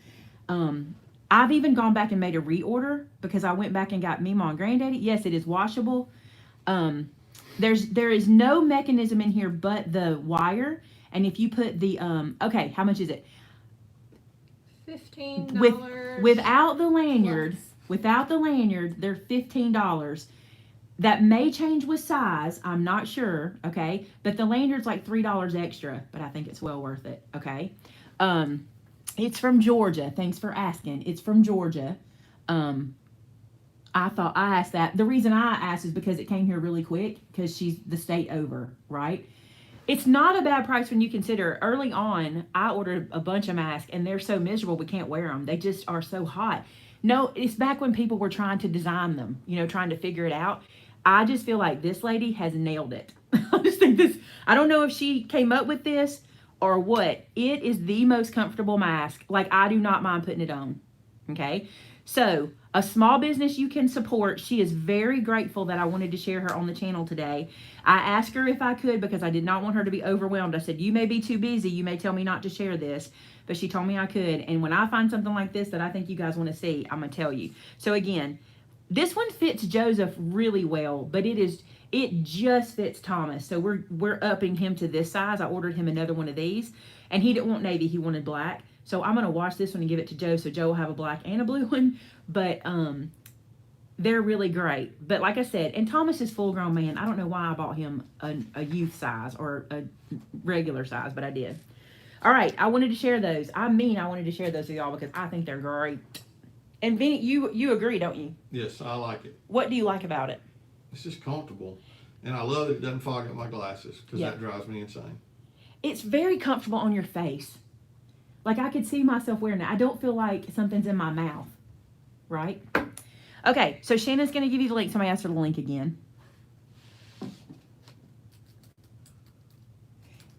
S1: I've even gone back and made a reorder because I went back and got Meemaw and Granddaddy. Yes, it is washable. There is no mechanism in here but the wire. And if you put the, okay, how much is it?
S3: $15.
S1: Without the lanyard,
S3: plus.
S1: They're $15. That may change with size. I'm not sure, okay? But the lanyard's like $3 extra, but I think it's well worth it, okay? It's from Georgia. Thanks for asking. It's from Georgia. I asked that. The reason I asked is because it came here really quick because she's the state over, right? It's not a bad price when you consider early on, I ordered a bunch of masks and they're so miserable we can't wear them. They just are so hot. No, it's back when people were trying to design them, you know, trying to figure it out. I just feel like this lady has nailed it. I just think I don't know if she came up with this or what. It is the most comfortable mask. Like, I do not mind putting it on. Okay. So a small business you can support. She is very grateful that I wanted to share her on the channel today. I asked her if I could because I did not want her to be overwhelmed. I said, you may be too busy. You may tell me not to share this, but she told me I could. And when I find something like this that I think you guys want to see, I'm going to tell you. So again, this one fits Joseph really well, but it just fits Thomas. So we're upping him to this size. I ordered him another one of these, and he didn't want navy. He wanted black. So I'm gonna wash this one and give it to Joe, so Joe will have a black and a blue one. But they're really great. But like I said, and Thomas is full grown man. I don't know why I bought him a youth size or a regular size, but I did. All right, I wanted to share those. I wanted to share those with y'all because I think they're great. And Vinny, you agree, don't you?
S2: Yes, I like it.
S1: What do you like about it?
S2: It's just comfortable. And I love that it doesn't fog up my glasses because
S1: Yeah.
S2: that drives me insane.
S1: It's very comfortable on your face. Like I could see myself wearing it. I don't feel like something's in my mouth. Right? Okay, so Shannon's going to give you the link. Somebody asked for the link again.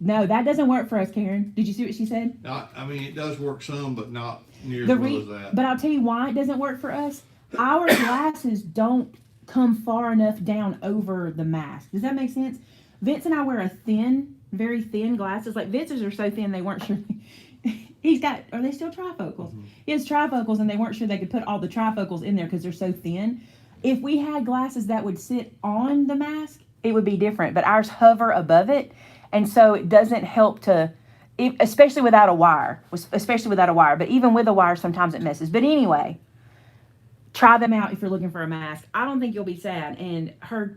S1: No, that doesn't work for us, Karen. Did you see what she said?
S2: I mean, it does work some, but not near
S1: The
S2: as well as that.
S1: But I'll tell you why it doesn't work for us. Our glasses don't come far enough down over the mask. Does that make sense? Vince and I wear a thin, very thin glasses. Like Vince's are so thin they weren't sure. He's got, are they still trifocals?
S2: Mm-hmm.
S1: He has trifocals and they weren't sure they could put all the trifocals in there because they're so thin. If we had glasses that would sit on the mask, it would be different. But ours hover above it. And so it doesn't help to, especially without a wire. But even with a wire, sometimes it messes. But anyway, try them out if you're looking for a mask. I don't think you'll be sad. And her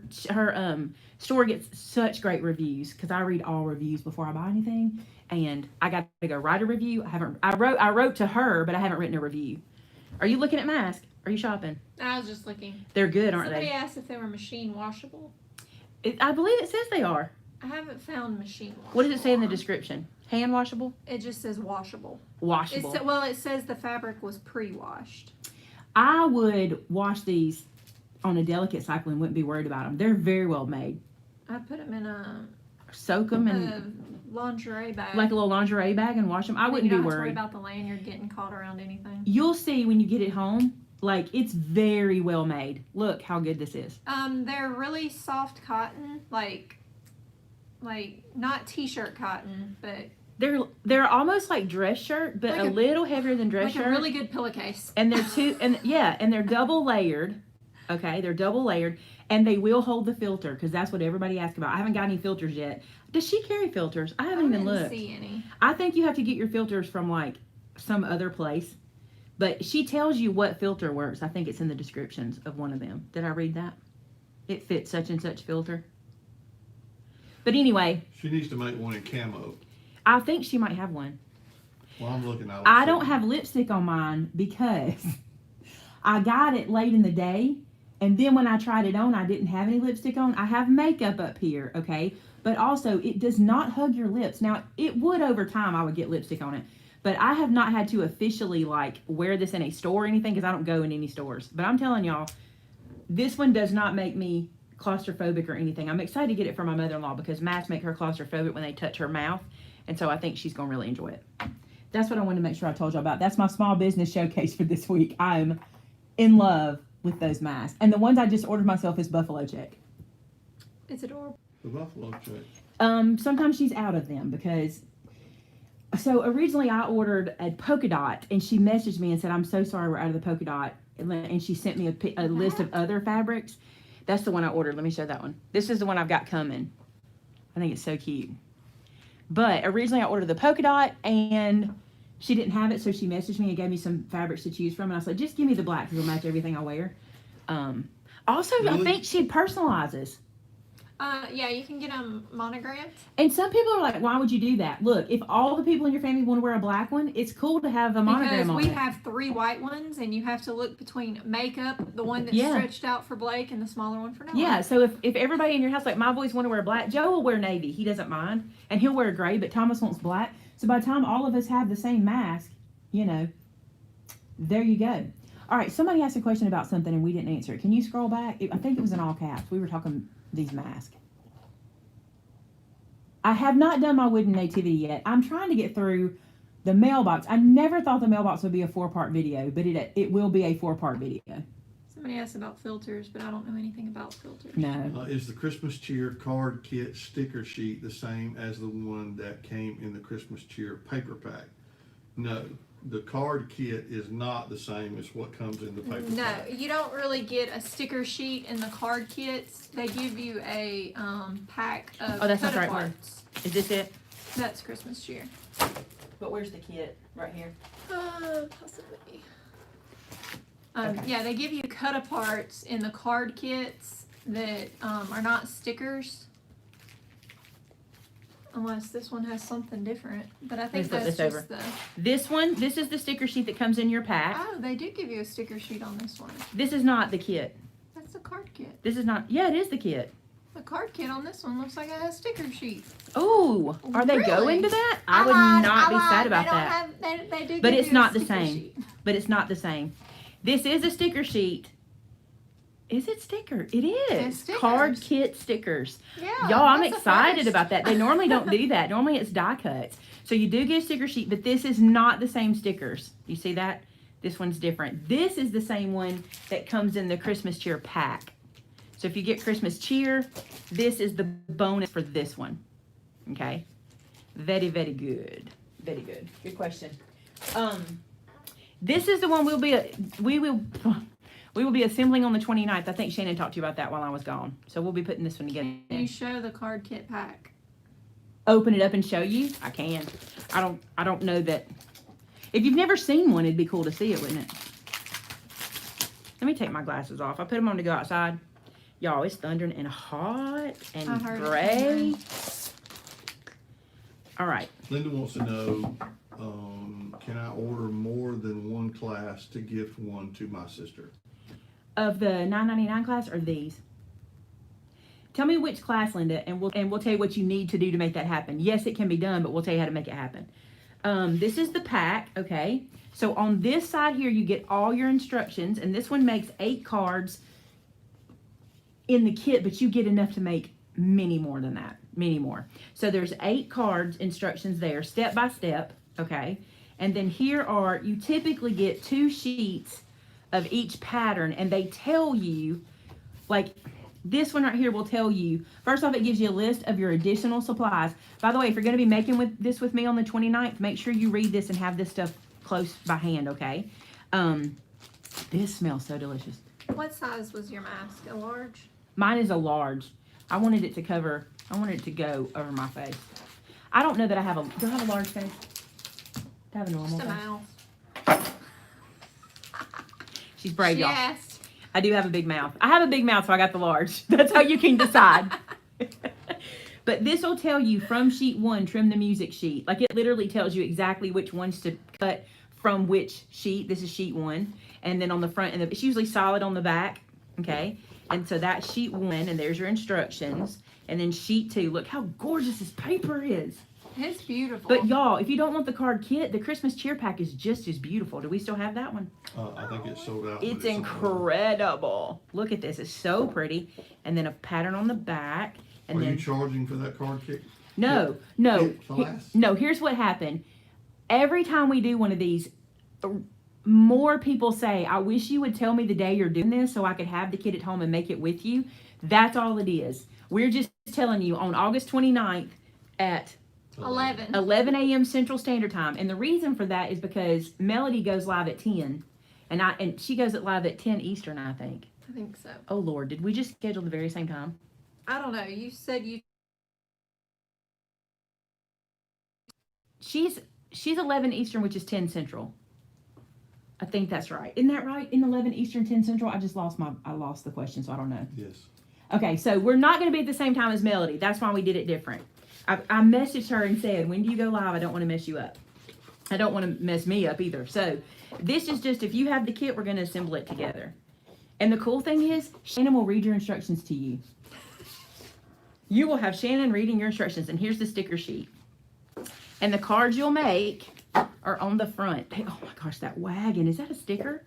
S1: store gets such great reviews because I read all reviews before I buy anything. And I got to go write a review. I wrote to her, but I haven't written a review. Are you looking at masks? Are you shopping?
S3: I was just looking.
S1: They're good, aren't
S3: Somebody
S1: they?
S3: asked if they were machine washable.
S1: I believe it says they are.
S3: I haven't found machine washable.
S1: What does it say in the description? Hand washable?
S3: It just says washable.
S1: Washable.
S3: It says the fabric was pre-washed.
S1: I would wash these on a delicate cycle and wouldn't be worried about them. They're very well made.
S3: I put them in a
S1: Soak them and
S3: lingerie bag.
S1: like a little lingerie bag and wash them. I wouldn't be
S3: You don't have to worry
S1: worried.
S3: about the lanyard getting caught around anything.
S1: You'll see when you get it home. Like it's very well made. Look how good this is.
S3: They're really soft cotton, like not t-shirt cotton, but
S1: They're almost like dress shirt, but
S3: like
S1: a little heavier than dress
S3: like
S1: shirt.
S3: a really good pillowcase.
S1: And they're double layered. Okay, they're double layered, and they will hold the filter because that's what everybody asks about. I haven't got any filters yet. Does she carry filters? I haven't even looked.
S3: See any.
S1: I think you have to get your filters from like some other place, but she tells you what filter works. I think it's in the descriptions of one of them. Did I read that? It fits such and such filter. But anyway,
S2: She needs to make one in camo.
S1: I think she might have one.
S2: Well, I'm looking at it.
S1: I don't have lipstick on mine because I got it late in the day. And then when I tried it on, I didn't have any lipstick on. I have makeup up here, okay? But also, it does not hug your lips. Now, it would over time, I would get lipstick on it. But I have not had to officially, like, wear this in a store or anything because I don't go in any stores. But I'm telling y'all, this one does not make me claustrophobic or anything. I'm excited to get it for my mother-in-law because masks make her claustrophobic when they touch her mouth. And so I think she's going to really enjoy it. That's what I wanted to make sure I told y'all about. That's my small business showcase for this week. I'm in love with those masks. And the ones I just ordered myself is Buffalo Check.
S3: It's adorable.
S2: The buffalo check.
S1: Sometimes she's out of them because... So originally I ordered a polka dot and she messaged me and said, I'm so sorry we're out of the polka dot. And she sent me a list of other fabrics. That's the one I ordered. Let me show that one. This is the one I've got coming. I think it's so cute. But originally I ordered the polka dot and she didn't have it, so she messaged me and gave me some fabrics to choose from. And I was like, just give me the black because it'll match everything I wear. Also,
S2: Really?
S1: I think she personalizes.
S3: Yeah, you can get them monogrammed.
S1: And some people are like, why would you do that? Look, if all the people in your family want to wear a black one, it's cool to have a monogram on
S3: Because we
S1: it.
S3: have 3 white ones, and you have to look between makeup, the one that's
S1: Yeah.
S3: stretched out for Blake, and the smaller one for Noah.
S1: Yeah, so if everybody in your house, like my boys want to wear black, Joe will wear navy. He doesn't mind. And he'll wear gray, but Thomas wants black. So by the time all of us have the same mask, there you go. All right, somebody asked a question about something and we didn't answer it. Can you scroll back? I think it was in all caps. We were talking these masks. I have not done my wooden nativity yet. I'm trying to get through the mailbox. I never thought the mailbox would be a 4-part video, but it will be a 4-part video.
S3: Somebody asked about filters, but I don't know anything about filters.
S1: No.
S2: Is the Christmas cheer card kit sticker sheet the same as the one that came in the Christmas cheer paper pack? No. The card kit is not the same as what comes in the paper
S3: No,
S2: pack.
S3: you don't really get a sticker sheet in the card kits. They give you a pack of
S1: Oh, that's not the right
S3: photo
S1: one.
S3: cards.
S1: Is this it?
S3: That's Christmas cheer.
S1: But where's the kit? Right here.
S3: Possibly.
S1: Okay.
S3: Yeah, they give you cut aparts in the card kits that are not stickers. Unless this one has something different. But I think
S1: Let's flip
S3: that's
S1: this
S3: just
S1: over.
S3: the...
S1: This is the sticker sheet that comes in your pack.
S3: Oh, they do give you a sticker sheet on this one.
S1: This is not the kit.
S3: That's the card kit.
S1: This is not, yeah, it is the kit.
S3: The card kit on this one looks like it has sticker sheet.
S1: Oh, are they
S3: Really?
S1: going to that? I would not be sad about that.
S3: They do
S1: But
S3: give
S1: it's
S3: you a
S1: not the
S3: sticker
S1: same.
S3: sheet.
S1: But it's not the same. This is a sticker sheet. Is it sticker? It is.
S3: stickers.
S1: Card kit stickers.
S3: Yeah,
S1: Y'all, I'm
S3: that's a
S1: excited
S3: first.
S1: about that. They normally don't do that. Normally it's die cuts. So you do get a sticker sheet, but this is not the same stickers. You see that? This one's different. This is the same one that comes in the Christmas cheer pack. So if you get Christmas cheer, this is the bonus for this one. Okay? Very, very good. Very good. Good question. This is the one we will be assembling on the 29th. I think Shannon talked to you about that while I was gone. So we'll be putting this one together.
S3: Can you show the card kit pack?
S1: Open it up and show you? I can. I don't know that. If you've never seen one, it'd be cool to see it, wouldn't it? Let me take my glasses off. I put them on to go outside. Y'all, it's thundering and hot
S3: I
S1: and
S3: heard it
S1: gray.
S3: thundering.
S1: All right.
S2: Linda wants to know, can I order more than one class to gift one to my sister?
S1: Of the $9.99 class or these? Tell me which class, Linda, and we'll tell you what you need to do to make that happen. Yes, it can be done, but we'll tell you how to make it happen. This is the pack, okay? So on this side here, you get all your instructions, and this one makes 8 cards in the kit, but you get enough to make many more than that, many more. So there's 8 cards, instructions there, step by step, okay? And then here are, you typically get 2 sheets of each pattern, and they tell you, like, this one right here will tell you, first off, it gives you a list of your additional supplies. By the way, if you're going to be making this with me on the 29th, make sure you read this and have this stuff close by hand, okay? This smells so delicious.
S3: What size was your mask? A large?
S1: Mine is a large. I wanted it to go over my face. I don't know that do I have a large face? Do I have a normal
S3: Just a
S1: face?
S3: mouth.
S1: She's brave, y'all.
S3: Yes.
S1: I do have a big mouth. I have a big mouth, so I got the large. That's how you can decide. But this will tell you from sheet 1, trim the music sheet. Like, it literally tells you exactly which ones to cut from which sheet. This is sheet 1. And then on the front, and it's usually solid on the back, okay? And so that's sheet 1, and there's your instructions. And then sheet 2, look how gorgeous this paper is.
S3: It's beautiful.
S1: But y'all, if you don't want the card kit, the Christmas cheer pack is just as beautiful. Do we still have that one?
S2: I think it's sold out. but
S1: It's
S2: sold out.
S1: incredible. Look at this. It's so pretty. And then a pattern on the back. And
S2: Are
S1: then
S2: you charging for that card kit?
S1: no.
S2: Class?
S1: No, here's what happened. Every time we do one of these, more people say, I wish you would tell me the day you're doing this so I could have the kit at home and make it with you. That's all it is. We're just telling you on August 29th at 11 a.m. Central Standard Time. And the reason for that is because Melody goes live at 10. And she goes live at 10 Eastern, I think.
S3: I think so.
S1: Oh, Lord. Did we just schedule the very same time?
S3: I don't know. You said you...
S1: She's 11 Eastern, which is 10 Central. I think that's right. Isn't that right? In 11 Eastern, 10 Central? I lost the question, so I don't know.
S2: Yes.
S1: Okay, so we're not going to be at the same time as Melody. That's why we did it different. I messaged her and said, when do you go live? I don't want to mess you up. I don't want to mess me up either. So this is just, if you have the kit, we're going to assemble it together. And the cool thing is, Shannon will read your instructions to you. You will have Shannon reading your instructions. And here's the sticker sheet. And the cards you'll make are on the front. Oh my gosh, that wagon. Is that a sticker?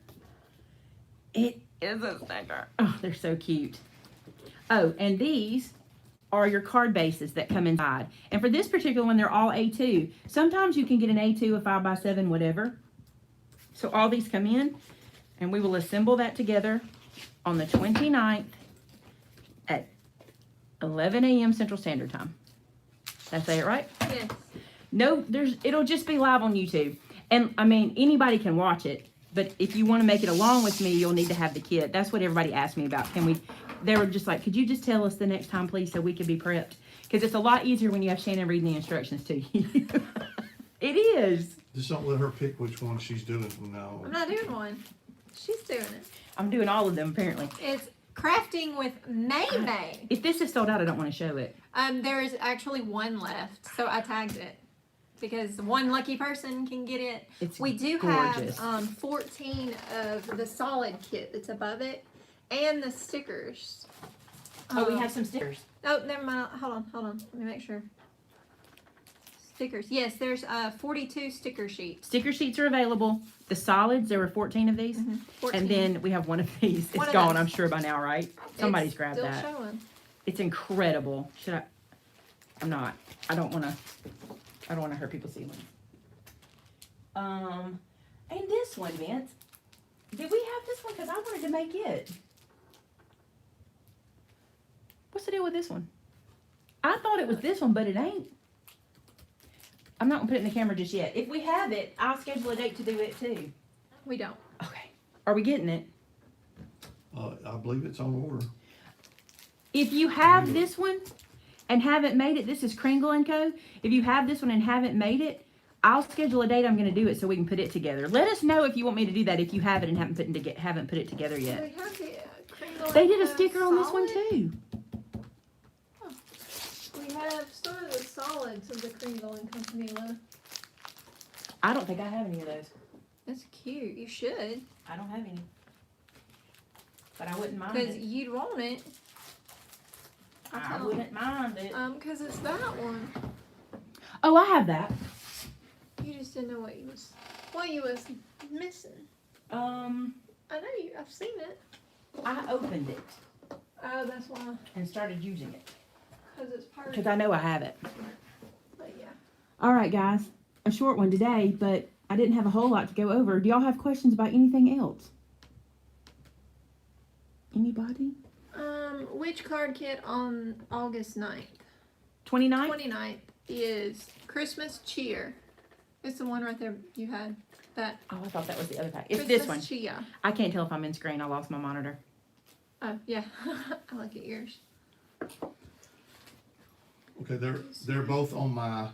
S1: It is a sticker. Oh, they're so cute. Oh, and these are your card bases that come inside. And for this particular one, they're all A2. Sometimes you can get an A2, a 5x7, whatever. So all these come in, and we will assemble that together on the 29th at 11 a.m. Central Standard Time. Did I say it right?
S3: Yes.
S1: No, it'll just be live on YouTube. And I mean, anybody can watch it, but if you want to make it along with me, you'll need to have the kit. That's what everybody asked me about. They were just like, could you just tell us the next time, please, so we can be prepped? Because it's a lot easier when you have Shannon reading the instructions to you. It is.
S2: Just don't let her pick which one she's doing from now
S3: I'm
S2: on.
S3: not doing one. She's doing it.
S1: I'm doing all of them apparently.
S3: It's crafting with Maymay.
S1: If this is sold out, I don't want to show it.
S3: There is actually one left, so I tagged it because one lucky person can get it.
S1: It's
S3: We do
S1: gorgeous.
S3: have 14 of the solid kit that's above it, and the stickers.
S1: Oh, we have some stickers.
S3: Oh, never mind. Hold on. Let me make sure. Stickers. Yes, there's 42 sticker sheets.
S1: Sticker sheets are available. The solids, there were 14 of these.
S3: 14.
S1: And then we have one of these. It's
S3: One of
S1: gone,
S3: those.
S1: I'm sure, by now, right? Somebody's
S3: It's
S1: grabbed
S3: still
S1: that.
S3: Showing.
S1: It's incredible. Should I? I'm not. I don't want to hurt people's feelings. And this one, Vince. Did we have this one? Because I wanted to make it. What's the deal with this one? I thought it was this one, but it ain't. I'm not gonna put it in the camera just yet. If we have it, I'll schedule a date to do it too.
S3: We don't.
S1: Okay. Are we getting it?
S2: I believe it's on order.
S1: If you have this one and haven't made it, this is Kringle & Co. If you have this one and haven't made it, I'll schedule a date I'm going to do it so we can put it together. Let us know if you want me to do that if you have it and haven't put it together
S3: Do
S1: yet.
S3: we have the Kringle
S1: They did a
S3: & Co.
S1: sticker on this one
S3: solid?
S1: too.
S3: We have some of the solids of the Kringle & Company left.
S1: I don't think I have any of those.
S3: That's cute. You should.
S1: I don't have any. But I wouldn't mind
S3: Because
S1: it.
S3: you'd want it.
S1: I wouldn't mind it.
S3: Because it's that one.
S1: Oh, I have that.
S3: You just didn't know what you was missing. I know you. I've seen it.
S1: I opened it
S3: Oh, that's why.
S1: and started using it.
S3: Because it's part
S1: Because I know I have it.
S3: But yeah.
S1: All right, guys. A short one today, but I didn't have a whole lot to go over. Do y'all have questions about anything else? Anybody?
S3: Which card kit on August 9th?
S1: 29th?
S3: 29th is Christmas Cheer. It's the one right there you had. That.
S1: Oh, I thought that was the other pack. It's
S3: Christmas
S1: this one.
S3: Chia.
S1: I can't tell if I'm in screen. I lost my monitor.
S3: Oh, yeah. I look at yours.
S2: Okay, they're both on my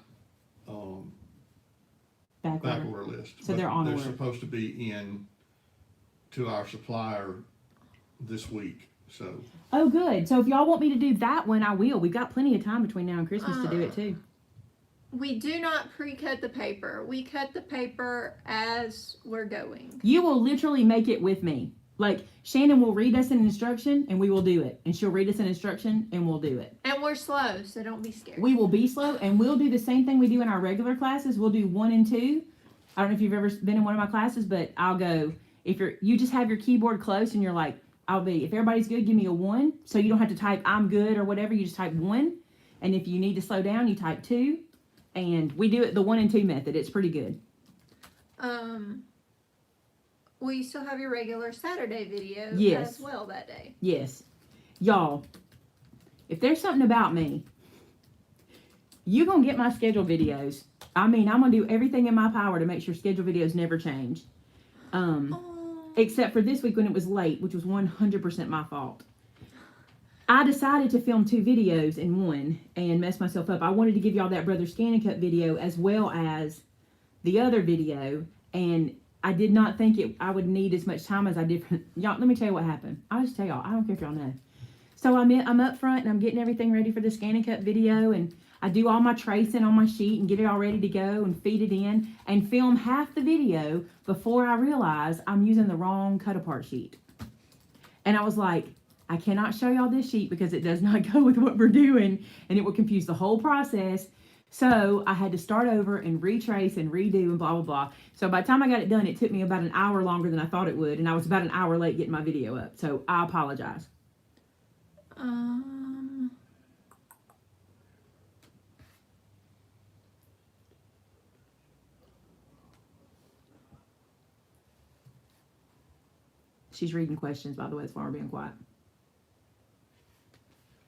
S1: Back
S2: back
S1: order.
S2: order list.
S1: So
S2: but
S1: they're on
S2: They're
S1: order.
S2: supposed to be in to our supplier this week, so.
S1: Oh, good. So if y'all want me to do that one, I will. We've got plenty of time between now and Christmas to do it too.
S3: We do not pre-cut the paper. We cut the paper as we're going.
S1: You will literally make it with me. Like, Shannon will read us an instruction and we will do it. And she'll read us an instruction and we'll do it.
S3: And we're slow, so don't be scared.
S1: We will be slow and we'll do the same thing we do in our regular classes. We'll do 1 and 2. I don't know if you've ever been in one of my classes, but I'll go, if you just have your keyboard close and you're like, if everybody's good, give me a 1. So you don't have to type I'm good or whatever. You just type 1. And if you need to slow down, you type 2. And we do it the 1 and 2 method. It's pretty good.
S3: Will you still have your regular Saturday video
S1: Yes.
S3: as well that day?
S1: Yes. Y'all, if there's something about me, you're going to get my schedule videos. I mean, I'm going to do everything in my power to make sure schedule videos never change. Except for this week when it was late, which was 100% my fault. I decided to film 2 videos in one and mess myself up. I wanted to give y'all that Brother Scan and Cut video as well as the other video, and I did not think I would need as much time as I did. Y'all, let me tell you what happened. I'll just tell y'all. I don't care if y'all know. So I'm up front and I'm getting everything ready for the Scan and Cut video, and I do all my tracing on my sheet and get it all ready to go and feed it in and film half the video before I realize I'm using the wrong cut apart sheet. And I was like, I cannot show y'all this sheet because it does not go with what we're doing and it will confuse the whole process. So I had to start over and retrace and redo and blah, blah, blah. So by the time I got it done, it took me about an hour longer than I thought it would. And I was about an hour late getting my video up. So I apologize. She's reading questions, by the way. That's why we're being quiet.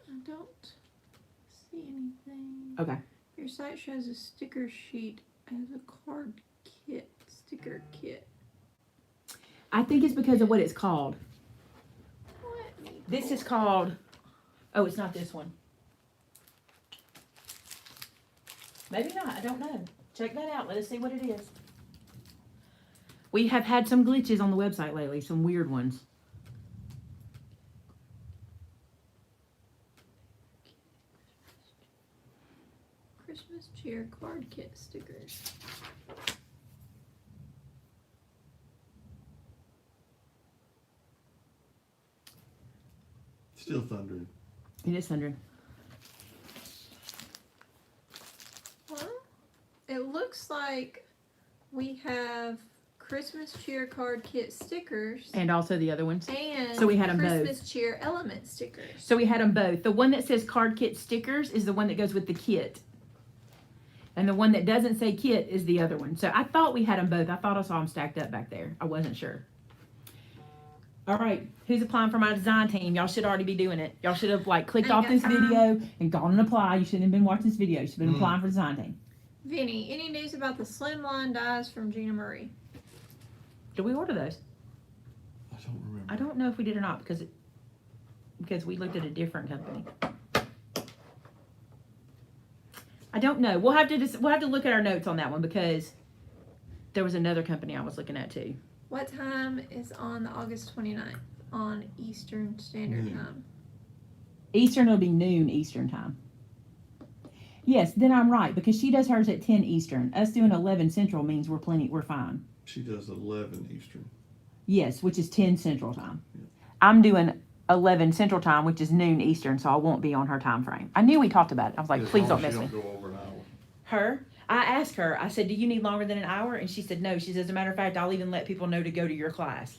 S3: I don't see anything.
S1: Okay.
S3: Your site shows a sticker sheet as a card kit, sticker kit.
S1: I think it's because of what it's called.
S3: Let me
S1: This is
S3: pull-
S1: called, oh, it's not this one. Maybe not. I don't know. Check that out. Let us see what it is. We have had some glitches on the website lately, some weird ones.
S3: Christmas cheer card kit stickers.
S2: Still thundering.
S1: It is thundering.
S3: Well, it looks like we have Christmas cheer card kit stickers
S1: And also the other ones.
S3: and
S1: So we had 'em both.
S3: Christmas cheer element stickers.
S1: So we had them both. The one that says card kit stickers is the one that goes with the kit. And the one that doesn't say kit is the other one. So I thought we had them both. I thought I saw them stacked up back there. I wasn't sure. All right, who's applying for my design team? Y'all should already be doing it. Y'all should have clicked off this video and gone and apply. You shouldn't have been watching this video. You should have been applying for design team.
S3: Vinny, any news about the slimline dies from Gina Marie?
S1: Did we order those?
S2: I don't remember.
S1: I don't know if we did or not because we looked at a different company. I don't know. We'll have to look at our notes on that one because there was another company I was looking at too.
S3: What time is on the August 29th on Eastern Standard
S2: Noon.
S3: Time?
S1: Eastern will be noon Eastern time. Yes, then I'm right because she does hers at 10 Eastern. Us doing 11 Central means we're fine.
S2: She does 11 Eastern.
S1: Yes, which is 10 Central time. I'm doing 11 Central time, which is noon Eastern, so I won't be on her time frame. I knew we talked about it. I was like,
S2: As
S1: please
S2: long
S1: don't
S2: as
S1: miss
S2: she
S1: me.
S2: don't go over an hour.
S1: Her? I asked her, I said, do you need longer than an hour? And she said, no. She says, as a matter of fact, I'll even let people know to go to your class.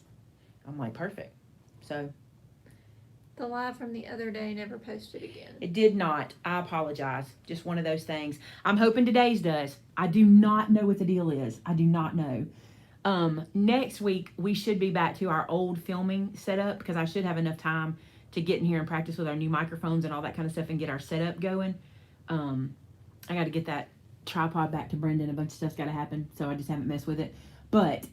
S1: I'm like, perfect. So
S3: The live from the other day never posted again.
S1: it did not. I apologize. Just one of those things. I'm hoping today's does. I do not know what the deal is. I do not know. Next week, we should be back to our old filming setup because I should have enough time to get in here and practice with our new microphones and all that kind of stuff and get our setup going. I got to get that tripod back to Brendan. A bunch of stuff's got to happen, so I just haven't messed with it. But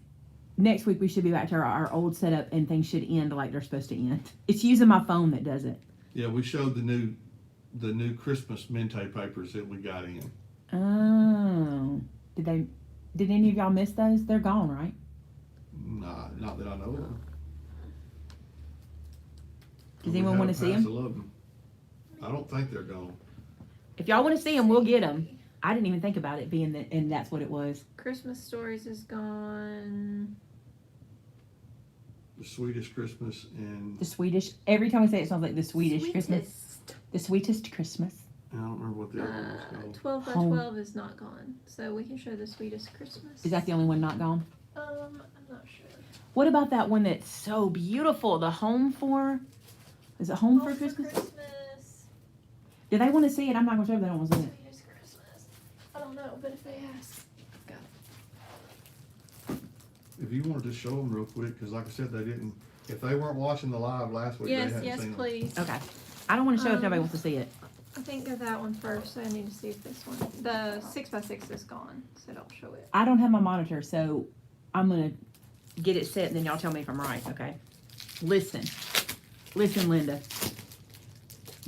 S1: next week we should be back to our old setup and things should end like they're supposed to end. It's using my phone that does it.
S2: Yeah, we showed the new Christmas Mente papers that we got in.
S1: Oh, did any of y'all miss those? They're gone, right?
S2: Nah, not that I know of.
S1: Does
S2: We
S1: anyone
S2: had
S1: want
S2: a
S1: to see
S2: pass
S1: them?
S2: of them. I don't think they're gone.
S1: If y'all want to see them, we'll get them. I didn't even think about it being that, and that's what it was.
S3: Christmas Stories is gone.
S2: The Swedish Christmas and
S1: The Swedish. Every time we say it, it sounds like the Swedish Christmas.
S3: Sweetest.
S1: The sweetest Christmas.
S2: I don't remember what the other one was called.
S3: 12 by
S1: Home.
S3: 12 is not gone. So we can show the sweetest Christmas.
S1: Is that the only one not gone?
S3: I'm not sure.
S1: What about that one that's so beautiful? The Home for. Is it Home for Christmas? Do they want to see it? I'm not going to show if they don't want to see it.
S3: Sweetest Christmas. I don't know, but if they ask.
S2: If you wanted to show them real quick, because like I said, they didn't. If they weren't watching the live last week, they
S3: Yes,
S2: hadn't
S3: yes,
S2: seen them.
S3: please.
S1: Okay. I don't want to show if nobody wants to see it.
S3: I think of that one first, so I need to see if this one. The 6x6 is gone, so don't show it.
S1: I don't have my monitor, so I'm going to get it set and then y'all tell me if I'm right, okay? Listen, Linda.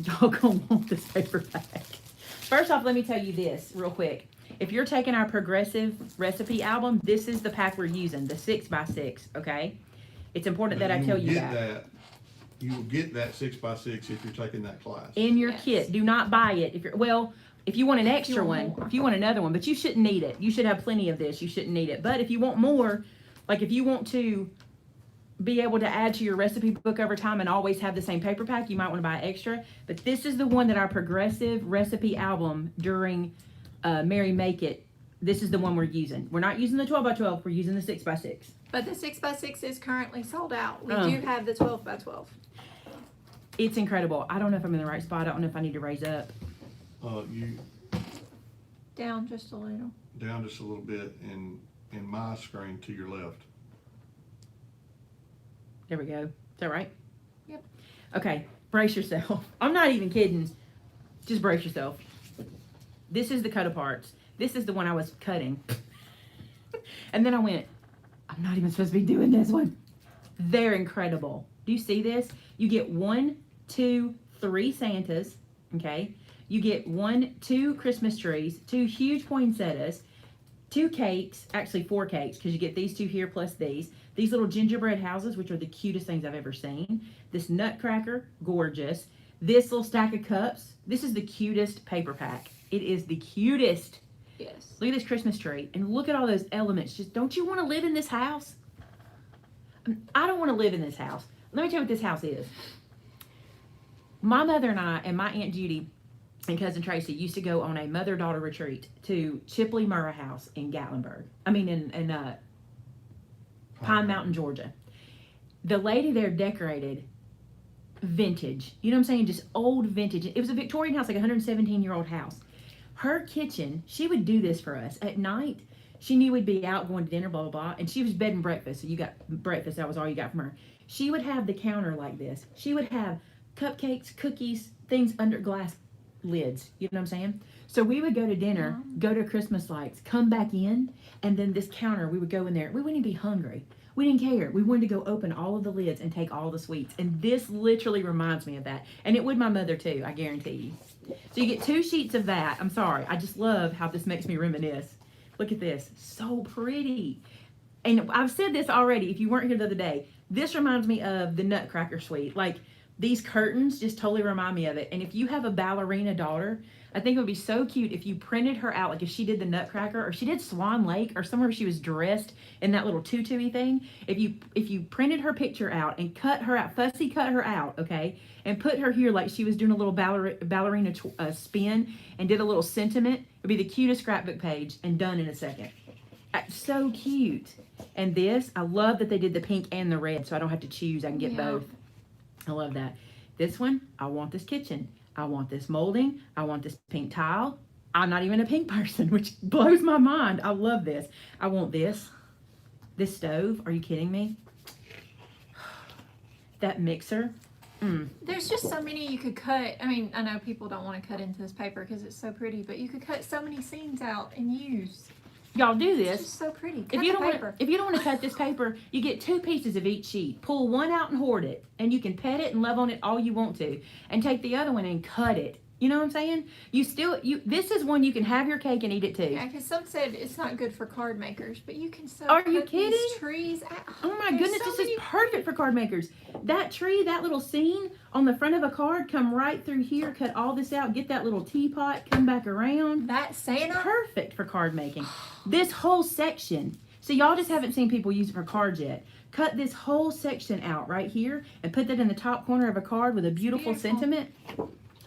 S1: Y'all gonna want this paperback. First off, let me tell you this real quick. If you're taking our progressive recipe album, this is the pack we're using, the 6x6, okay? It's important that I tell you that.
S2: You will get that 6x6 if you're taking that class.
S1: In your
S3: Yes.
S1: kit. Do not buy it. If you want an extra
S3: want
S1: one,
S3: more.
S1: if you want another one, but you shouldn't need it. You should have plenty of this. You shouldn't need it. But if you want more, like if you want to be able to add to your recipe book over time and always have the same paper pack, you might want to buy extra. But this is the one that our progressive recipe album during Maymay Made It, this is the one we're using. We're not using the 12x12, we're using the 6x6.
S3: But the 6x6 is currently sold out. We
S1: Oh.
S3: do have the 12x12.
S1: It's incredible. I don't know if I'm in the right spot. I don't know if I need to raise up.
S2: You
S3: Down just a little.
S2: down just a little bit in my screen to your left.
S1: There we go. Is that right?
S3: Yep.
S1: Okay, brace yourself. I'm not even kidding. Just brace yourself. This is the cut aparts. This is the one I was cutting. And then I went, I'm not even supposed to be doing this one. They're incredible. Do you see this? You get 1, 2, 3 Santas, okay? You get 1, 2 Christmas trees, 2 huge poinsettias, 2 cakes, actually 4 cakes, because you get these 2 here plus these. These little gingerbread houses, which are the cutest things I've ever seen. This nutcracker, gorgeous. This little stack of cups. This is the cutest paper pack. It is the cutest.
S3: Yes.
S1: Look at this Christmas tree, and look at all those elements. Just, don't you want to live in this house? I don't want to live in this house. Let me tell you what this house is. My mother and I and my Aunt Judy and Cousin Tracy used to go on a mother-daughter retreat to Chipley Murrah House in Gatlinburg. I mean, in Pine Mountain, Georgia. The lady there decorated vintage. You know what I'm saying? Just old vintage. It was a Victorian house, like a 117-year-old house. Her kitchen, she would do this for us. At night, she knew we'd be out going to dinner, blah, blah, blah. And she was bed and breakfast. So you got breakfast. That was all you got from her. She would have the counter like this. She would have cupcakes, cookies, things under glass lids. You know what I'm saying? So we would go to dinner, go to Christmas lights, come back in, and then this counter, we would go in there. We wouldn't even be hungry. We didn't care. We wanted to go open all of the lids and take all the sweets. And this literally reminds me of that. And it would my mother too, I guarantee you. So you get 2 sheets of that. I'm sorry. I just love how this makes me reminisce. Look at this. So pretty. And I've said this already, if you weren't here the other day, this reminds me of the Nutcracker Suite. Like, these curtains just totally remind me of it. And if you have a ballerina daughter, I think it would be so cute if you printed her out, like if she did the Nutcracker or she did Swan Lake or somewhere she was dressed in that little tutu-y thing. If you printed her picture out and cut her out, fussy cut her out, okay, and put her here like she was doing a little ballerina spin and did a little sentiment, it would be the cutest scrapbook page and done in a second. So cute. And this, I love that they did the pink and the red, so I don't have to choose. I can get both. I love that. This one, I want this kitchen. I want this molding. I want this pink tile. I'm not even a pink person, which blows my mind. I love this. I want this. This stove. Are you kidding me? That mixer.
S3: There's just so many you could cut. I mean, I know people don't want to cut into this paper because it's so pretty, but you could cut so many scenes out and use.
S1: Y'all do this.
S3: It's just so pretty.
S1: If you don't want to cut this paper, you get 2 pieces of each sheet. Pull one out and hoard it, and you can pet it and love on it all you want to, and take the other one and cut it. You know what I'm saying? This is one you can have your cake and eat it too.
S3: Yeah, because some said it's not good for card makers, but you can sew.
S1: Are you kidding?
S3: These trees at home.
S1: Oh my goodness, this is perfect for card makers. That tree, that little scene on the front of a card, come right through here, cut all this out, get that little teapot, come back around.
S3: That Santa?
S1: Perfect for card making. This whole section. So y'all just haven't seen people use it for cards yet. Cut this whole section out right here and put that in the top corner of a card with a beautiful sentiment.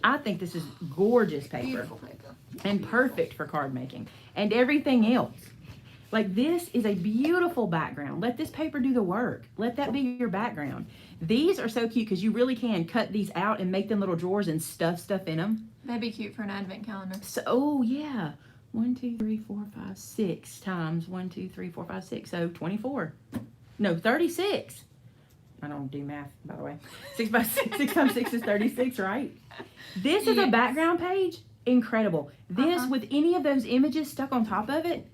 S1: I think this is gorgeous paper.
S3: Beautiful paper.
S1: And perfect for card making. And everything else. Like, this is a beautiful background. Let this paper do the work. Let that be your background. These are so cute because you really can cut these out and make them little drawers and stuff in them.
S3: That'd be cute for an advent calendar.
S1: So, oh yeah. 1, 2, 3, 4, 5, 6 times 1, 2, 3, 4, 5, 6. So 24. No, 36. I don't do math, by the way. 6 times 6 is 36, right? This is a background page. Incredible. This with any of those images stuck on top of it.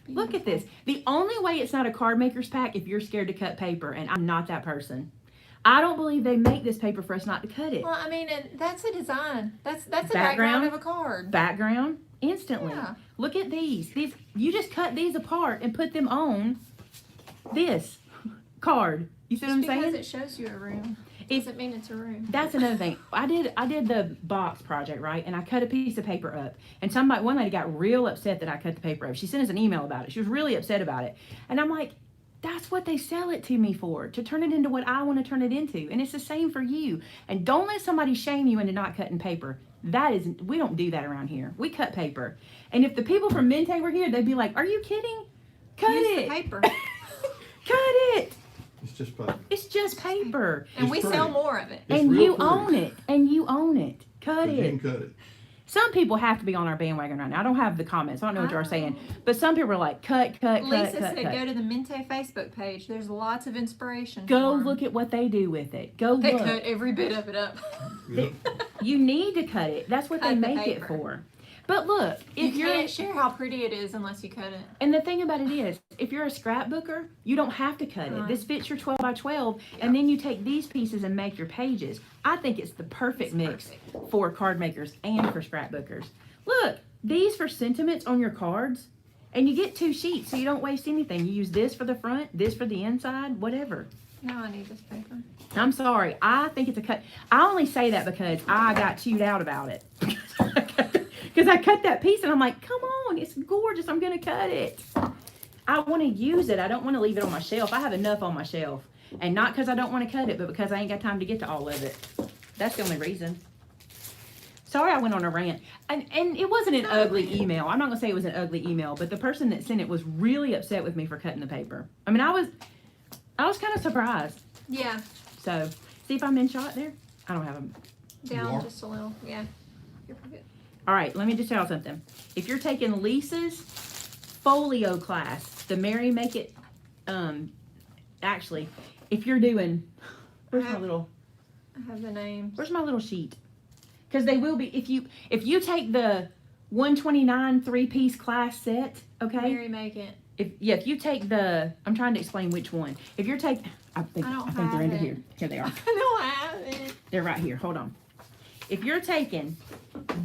S1: Look at this. The only way it's not a card maker's pack if you're scared to cut paper, and I'm not that person. I don't believe they make this paper for us not to cut it.
S3: Well, I mean, and that's a design. That's a background of a card.
S1: Background instantly.
S3: Yeah.
S1: Look at these. These you just cut these apart and put them on this card. You see what I'm saying?
S3: Because it shows you a room. Doesn't mean it's a room. That's
S1: another thing. I did the box project, right? And I cut a piece of paper up. And one lady got real upset that I cut the paper up. She sent us an email about it. She was really upset about it. And I'm like, that's what they sell it to me for, to turn it into what I want to turn it into. And it's the same for you. And don't let somebody shame you into not cutting paper. We don't do that around here. We cut paper. And if the people from Mente were here, they'd be like, are you kidding? Cut it.
S3: The paper.
S1: Cut it.
S2: It's just paper.
S1: It's just paper.
S3: And we
S2: pretty.
S3: sell more of it.
S2: It's
S1: And
S2: real
S1: you
S2: pretty.
S1: own it. And you own it. Cut
S2: But you
S1: it.
S2: can cut it.
S1: Some people have to be on our bandwagon right now. I don't have the comments. I don't know what you're saying. But some people are like, cut.
S3: Lisa said go to the Mente Facebook page. There's lots of inspiration.
S1: Go look at what they do with it. Go
S3: They
S1: look.
S3: cut every bit of it up.
S2: Yep.
S1: You need to cut it. That's what they
S3: Cut the
S1: make it
S3: paper.
S1: for. But look, if
S3: You
S1: you're
S3: can't share how pretty it is unless you cut it.
S1: and the thing about it is, if you're a scrapbooker, you don't have to cut it.
S3: Right.
S1: This fits your 12 by 12, and then you take these pieces and make your pages. I think it's the perfect mix for card makers and for scrapbookers. Look, these for sentiments on your cards. And you get 2 sheets, so you don't waste anything. You use this for the front, this for the inside, whatever.
S3: Now I need this paper.
S1: I'm sorry. I think it's a cut. I only say that because I got chewed out about it. Because I cut that piece and I'm like, come on, it's gorgeous. I'm going to cut it. I want to use it. I don't want to leave it on my shelf. I have enough on my shelf. And not because I don't want to cut it, but because I ain't got time to get to all of it. That's the only reason. Sorry I went on a rant. And it wasn't an ugly email. I'm not going to say it was an ugly email, but the person that sent it was really upset with me for cutting the paper. I mean, I was kind of surprised.
S3: Yeah.
S1: So, see if I'm in shot there? I don't have them.
S3: Down just a little. Yeah. You're pretty good.
S1: All right, let me just tell you something. If you're taking Lisa's folio class, the Maymay Made It, actually, if you're doing, where's my little sheet? Because they will be, if you take the 129 3-piece class set, okay?
S3: Maymay Made It.
S1: If you take the, I'm trying to explain which one. If you're taking, I think they're under here. Here they are.
S3: I don't have it.
S1: They're right here. Hold on. If you're taking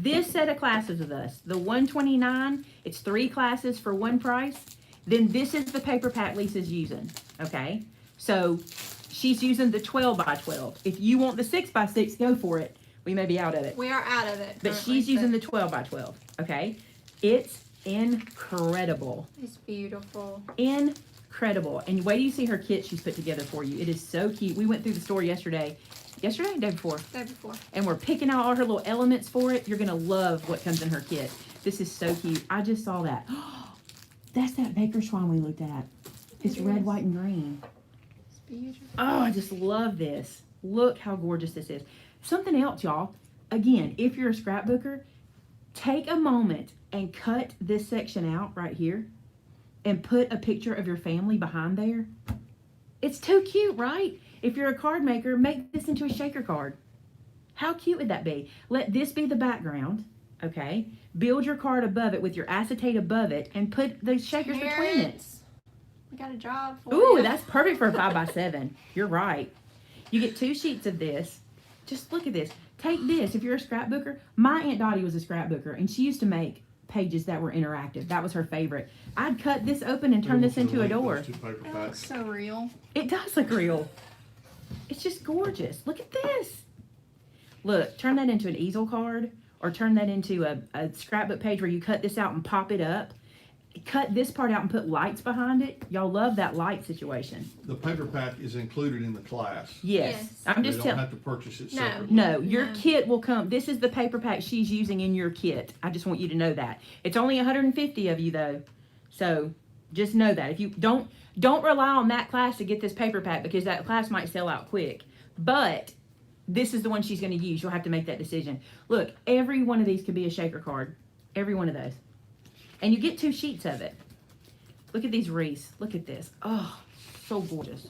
S1: this set of classes with us, the 129, it's 3 classes for one price, then this is the paper pack Lisa's using, okay? So she's using the 12 by 12. If you want the 6 by 6, go for it. We may be out of it.
S3: We are out of it.
S1: But she's using the 12 by 12, okay? It's incredible.
S3: It's beautiful.
S1: Incredible. And wait till you see her kit she's put together for you. It is so cute. We went through the store yesterday. Yesterday? Day before.
S3: Day before.
S1: And we're picking out all her little elements for it. You're going to love what comes in her kit. This is so cute. I just saw that. That's that Baker Swan we looked at. It's red, white, and green.
S3: It's beautiful.
S1: Oh, I just love this. Look how gorgeous this is. Something else, y'all. Again, if you're a scrapbooker, take a moment and cut this section out right here and put a picture of your family behind there. It's too cute, right? If you're a card maker, make this into a shaker card. How cute would that be? Let this be the background, okay? Build your card above it with your acetate above it and put the shakers between it.
S3: We got a job for
S1: Ooh,
S3: you.
S1: that's perfect for a 5x7. You're right. You get 2 sheets of this. Just look at this. Take this. If you're a scrapbooker, my Aunt Dottie was a scrapbooker, and she used to make pages that were interactive. That was her favorite. I'd cut this open and turn this into a door.
S3: It looks so real.
S1: It does look real. It's just gorgeous. Look at this. Look, turn that into an easel card, or turn that into a scrapbook page where you cut this out and pop it up. Cut this part out and put lights behind it. Y'all love that light situation.
S2: The paper pack is included in the class.
S1: Yes. I'm
S2: They
S1: just
S2: don't
S1: telling.
S2: have to purchase it
S3: No.
S2: separately.
S1: No, your
S3: No.
S1: kit will come. This is the paper pack she's using in your kit. I just want you to know that. It's only 150 of you though. So just know that. If you don't rely on that class to get this paper pack, because that class might sell out quick. But this is the one she's going to use. You'll have to make that decision. Look, every one of these could be a shaker card. Every one of those. And you get 2 sheets of it. Look at these wreaths. Look at this. Oh, so gorgeous.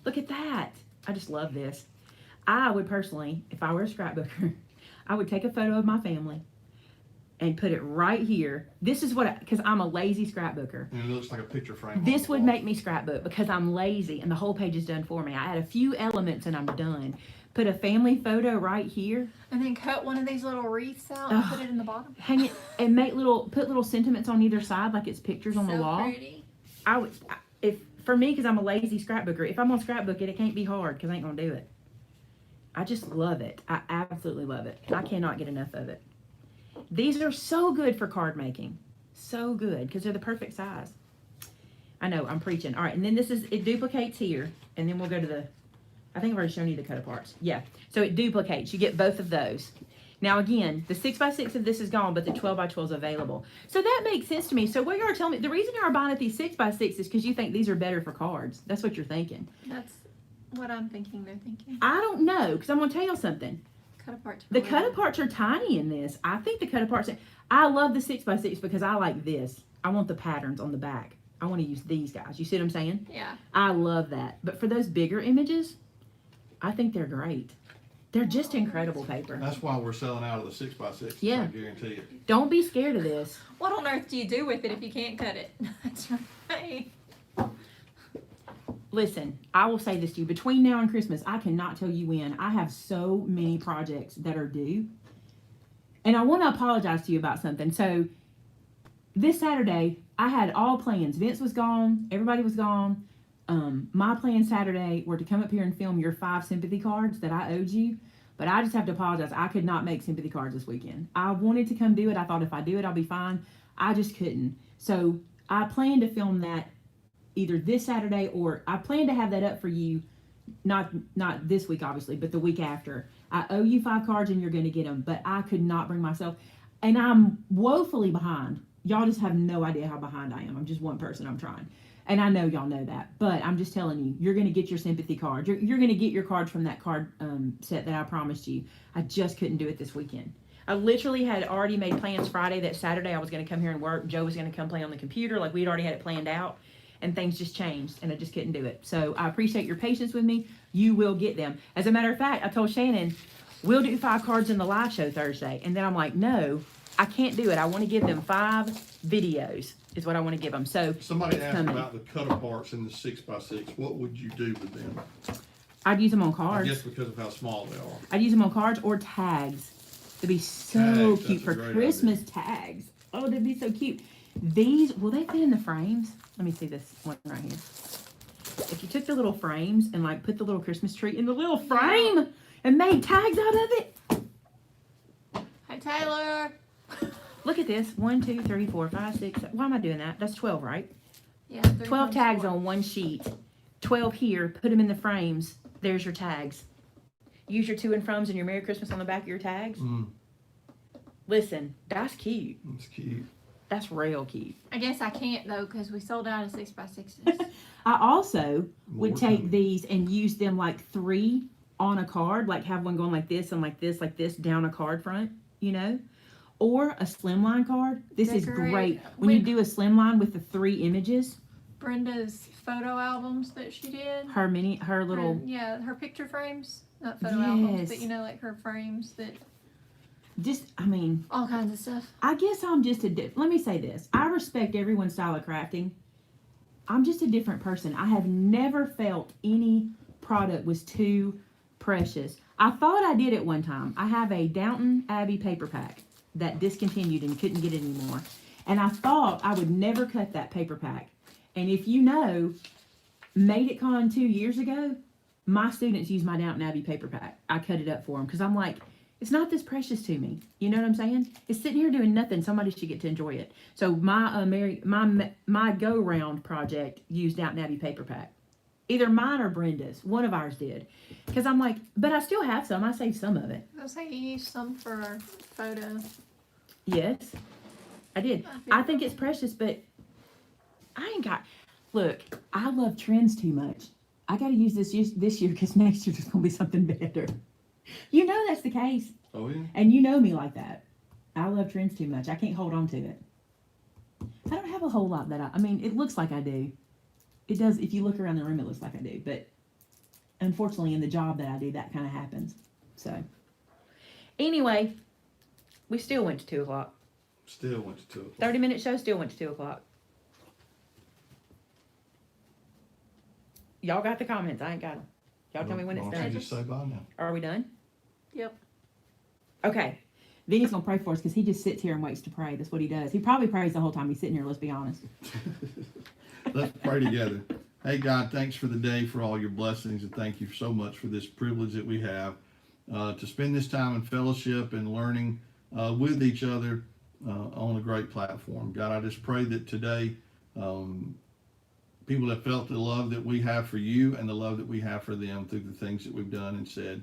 S1: Look at that. I just love this. I would personally, if I were a scrapbooker, I would take a photo of my family and put it right here. This is what, because I'm a lazy scrapbooker.
S2: And it looks like a picture frame.
S1: This would make me scrapbook because I'm lazy and the whole page is done for me. I add a few elements and I'm done. Put a family photo right here.
S3: And then cut one of these little wreaths out and put it in the bottom.
S1: Hang it and put little sentiments on either side like it's pictures on the wall.
S3: Pretty.
S1: For me, because I'm a lazy scrapbooker, if I'm on scrapbook it can't be hard because I ain't gonna do it. I just love it. I absolutely love it. I cannot get enough of it. These are so good for card making. So good because they're the perfect size. I know, I'm preaching. All right, and then it duplicates here, and then we'll go to the, I think I've already shown you the cut aparts. Yeah, so it duplicates. You get both of those. Now again, the 6x6 of this is gone, but the 12x12 is available. So that makes sense to me. So what you are telling me, the reason you are buying at these 6x6 is because you think these are better for cards. That's what you're thinking.
S3: That's what I'm thinking they're thinking.
S1: I don't know, because I'm going to tell you something.
S3: Cut apart.
S1: The cut aparts are tiny in this. I think the cut aparts, I love the 6x6 because I like this. I want the patterns on the back. I want to use these guys. You see what I'm saying?
S3: Yeah.
S1: I love that. But for those bigger images, I think they're great. They're just incredible paper.
S2: That's why we're selling out of the 6x6.
S1: Yeah.
S2: I guarantee it.
S1: Don't be scared of this.
S3: What on earth do you do with it if you can't cut it? That's right.
S1: Listen, I will say this to you. Between now and Christmas, I cannot tell you when. I have so many projects that are due. And I want to apologize to you about something. So this Saturday, I had all plans. Vince was gone. Everybody was gone. My plans Saturday were to come up here and film your 5 sympathy cards that I owed you. But I just have to apologize. I could not make sympathy cards this weekend. I wanted to come do it. I thought if I do it, I'll be fine. I just couldn't. So I plan to film that either this Saturday, or I plan to have that up for you. Not this week, obviously, but the week after. I owe you 5 cards and you're going to get them. But I could not bring myself. And I'm woefully behind. Y'all just have no idea how behind I am. I'm just one person. I'm trying. And I know y'all know that. But I'm just telling you, you're going to get your sympathy cards. You're going to get your cards from that card set that I promised you. I just couldn't do it this weekend. I literally had already made plans Friday that Saturday I was going to come here and work. Joe was going to come play on the computer. Like, we'd already had it planned out. And things just changed. And I just couldn't do it. So I appreciate your patience with me. You will get them. As a matter of fact, I told Shannon, we'll do 5 cards in the live show Thursday. And then I'm like, no, I can't do it. I want to give them 5 videos is what I want to give them. So
S2: Somebody
S1: it's
S2: asked
S1: coming.
S2: about the cut aparts in the 6x6. What would you do with them?
S1: I'd use them on
S2: I
S1: cards.
S2: guess because of how small they are.
S1: I'd use them on cards or tags. It'd be so
S2: Tags,
S1: cute
S2: that's
S1: for
S2: a great
S1: Christmas tags. Oh, they'd be so cute. These, will they fit in the frames? Let me see this one right here. If you took the little frames and like put the little Christmas tree in the little frame and made tags out of it.
S3: Hi, Taylor.
S1: Look at this. 1, 2, 3, 4, 5, 6. Why am I doing that? That's 12, right?
S3: Yeah.
S1: 12 tags on one sheet. 12 here. Put them in the frames. There's your tags. Use your to and froms and your Merry Christmas on the back of your tags. Listen, that's cute.
S2: That's cute.
S1: That's real cute.
S3: I guess I can't though because we sold out of 6x6s.
S1: I also would
S2: More
S1: take
S2: coming.
S1: these and use them like 3 on a card, like have one going like this and like this down a card front, you know? Or a slimline card. This is
S3: Decorate.
S1: great. When you
S3: When-
S1: do a slimline with the 3 images,
S3: Brenda's photo albums that she did.
S1: her little,
S3: Her picture frames, not photo albums,
S1: Yes.
S3: but you know, like her frames that all kinds of stuff.
S1: I guess I'm just let me say this. I respect everyone's style of crafting. I'm just a different person. I have never felt any product was too precious. I thought I did it one time. I have a Downton Abbey paper pack that discontinued and couldn't get it anymore. And I thought I would never cut that paper pack. And if you know, Made It Con 2 years ago, my students used my Downton Abbey paper pack. I cut it up for them because I'm like, it's not this precious to me. You know what I'm saying? It's sitting here doing nothing. Somebody should get to enjoy it. So my my go round project used Downton Abbey paper pack. Either mine or Brenda's. One of ours did. Because I'm like, but I still have some. I saved some of it.
S3: I was like, you used some for our photo.
S1: Yes, I did. I think it's precious, but I ain't got. Look, I love trends too much. I got to use this year because next year there's going to be something better. You know that's the case.
S2: Oh, yeah.
S1: And you know me like that. I love trends too much. I can't hold on to it. I don't have a whole lot that I mean, it looks like I do. It does. If you look around the room, it looks like I do. But unfortunately, in the job that I do, that kind of happens. So, anyway, we still went to 2 o'clock.
S2: Still went to 2 o'clock.
S1: 30-minute show, still went to 2 o'clock. Y'all got the comments. I ain't got them. Y'all tell me when it's
S2: Why don't you
S1: done.
S2: just say bye now?
S1: Are we done?
S3: Yep.
S1: Okay. Vinny's going to pray for us because he just sits here and waits to pray. That's what he does. He probably prays the whole time he's sitting here, let's be honest.
S2: Let's pray together. Hey, God, thanks for the day, for all your blessings, and thank you so much for this privilege that we have to spend this time in fellowship and learning with each other on a great platform. God, I just pray that today people have felt the love that we have for you and the love that we have for them through the things that we've done and said.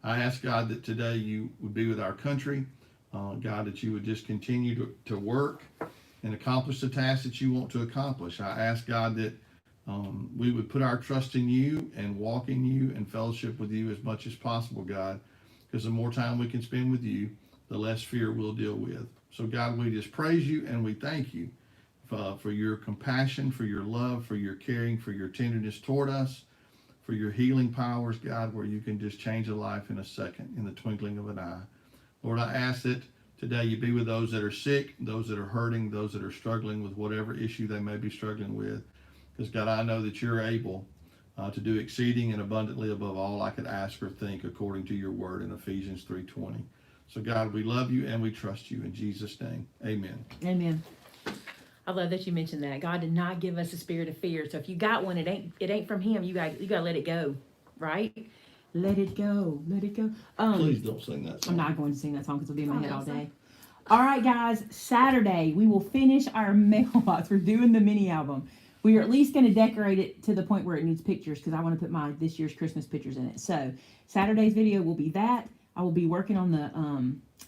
S2: I ask, God, that today you would be with our country. God, that you would just continue to work and accomplish the tasks that you want to accomplish. I ask, God, that we would put our trust in you and walk in you and fellowship with you as much as possible, God, because the more time we can spend with you, the less fear we'll deal with. So, God, we just praise you and we thank you for your compassion, for your love, for your caring, for your tenderness toward us, for your healing powers, God, where you can just change a life in a second, in the twinkling of an eye. Lord, I ask that today you be with those that are sick, those that are hurting, those that are struggling with whatever issue they may be struggling with. Because, God, I know that you're able to do exceeding and abundantly above all I could ask or think according to your word in Ephesians 3:20. So, God, we love you and we trust you. In Jesus' name, amen.
S1: Amen. I love that you mentioned that. God did not give us a spirit of fear. So if you got one, it ain't from Him. You gotta let it go, right? Let it go. Let it go.
S2: Please don't sing that song.
S1: I'm not going to sing that song because it'll be in my head all
S3: Elsa.
S1: day. All right, guys. Saturday we will finish our mailbox. We're doing the mini album. We are at least going to decorate it to the point where it needs pictures because I want to put my this year's Christmas pictures in it. So Saturday's video will be that. I will be working on the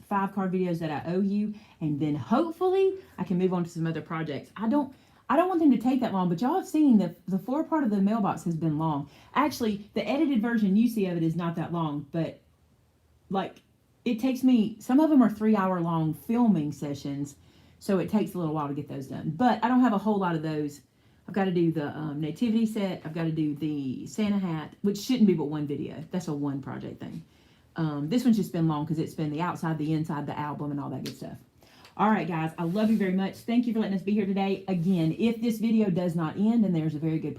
S1: 5 card videos that I owe you, and then hopefully I can move on to some other projects. I don't want them to take that long, but y'all have seen the floor part of the mailbox has been long. Actually, the edited version you see of it is not that long, but like it takes me, some of them are 3-hour long filming sessions, so it takes a little while to get those done. But I don't have a whole lot of those. I've got to do the nativity set. I've got to do the Santa hat, which shouldn't be but one video. That's a one project thing. This one's just been long because it's been the outside, the inside, the album, and all that good stuff. All right, guys, I love you very much. Thank you for letting us be here today. Again, if this video does not end, and there's a very good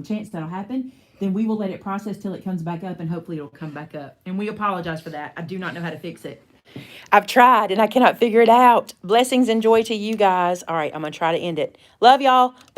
S1: chance that'll happen, then we will let it process till it comes back up, and hopefully it'll come back up. And we apologize for that. I do not know how to fix it. I've tried, and I cannot figure it out. Blessings and joy to you guys. All right, I'm going to try to end it. Love y'all. Bye.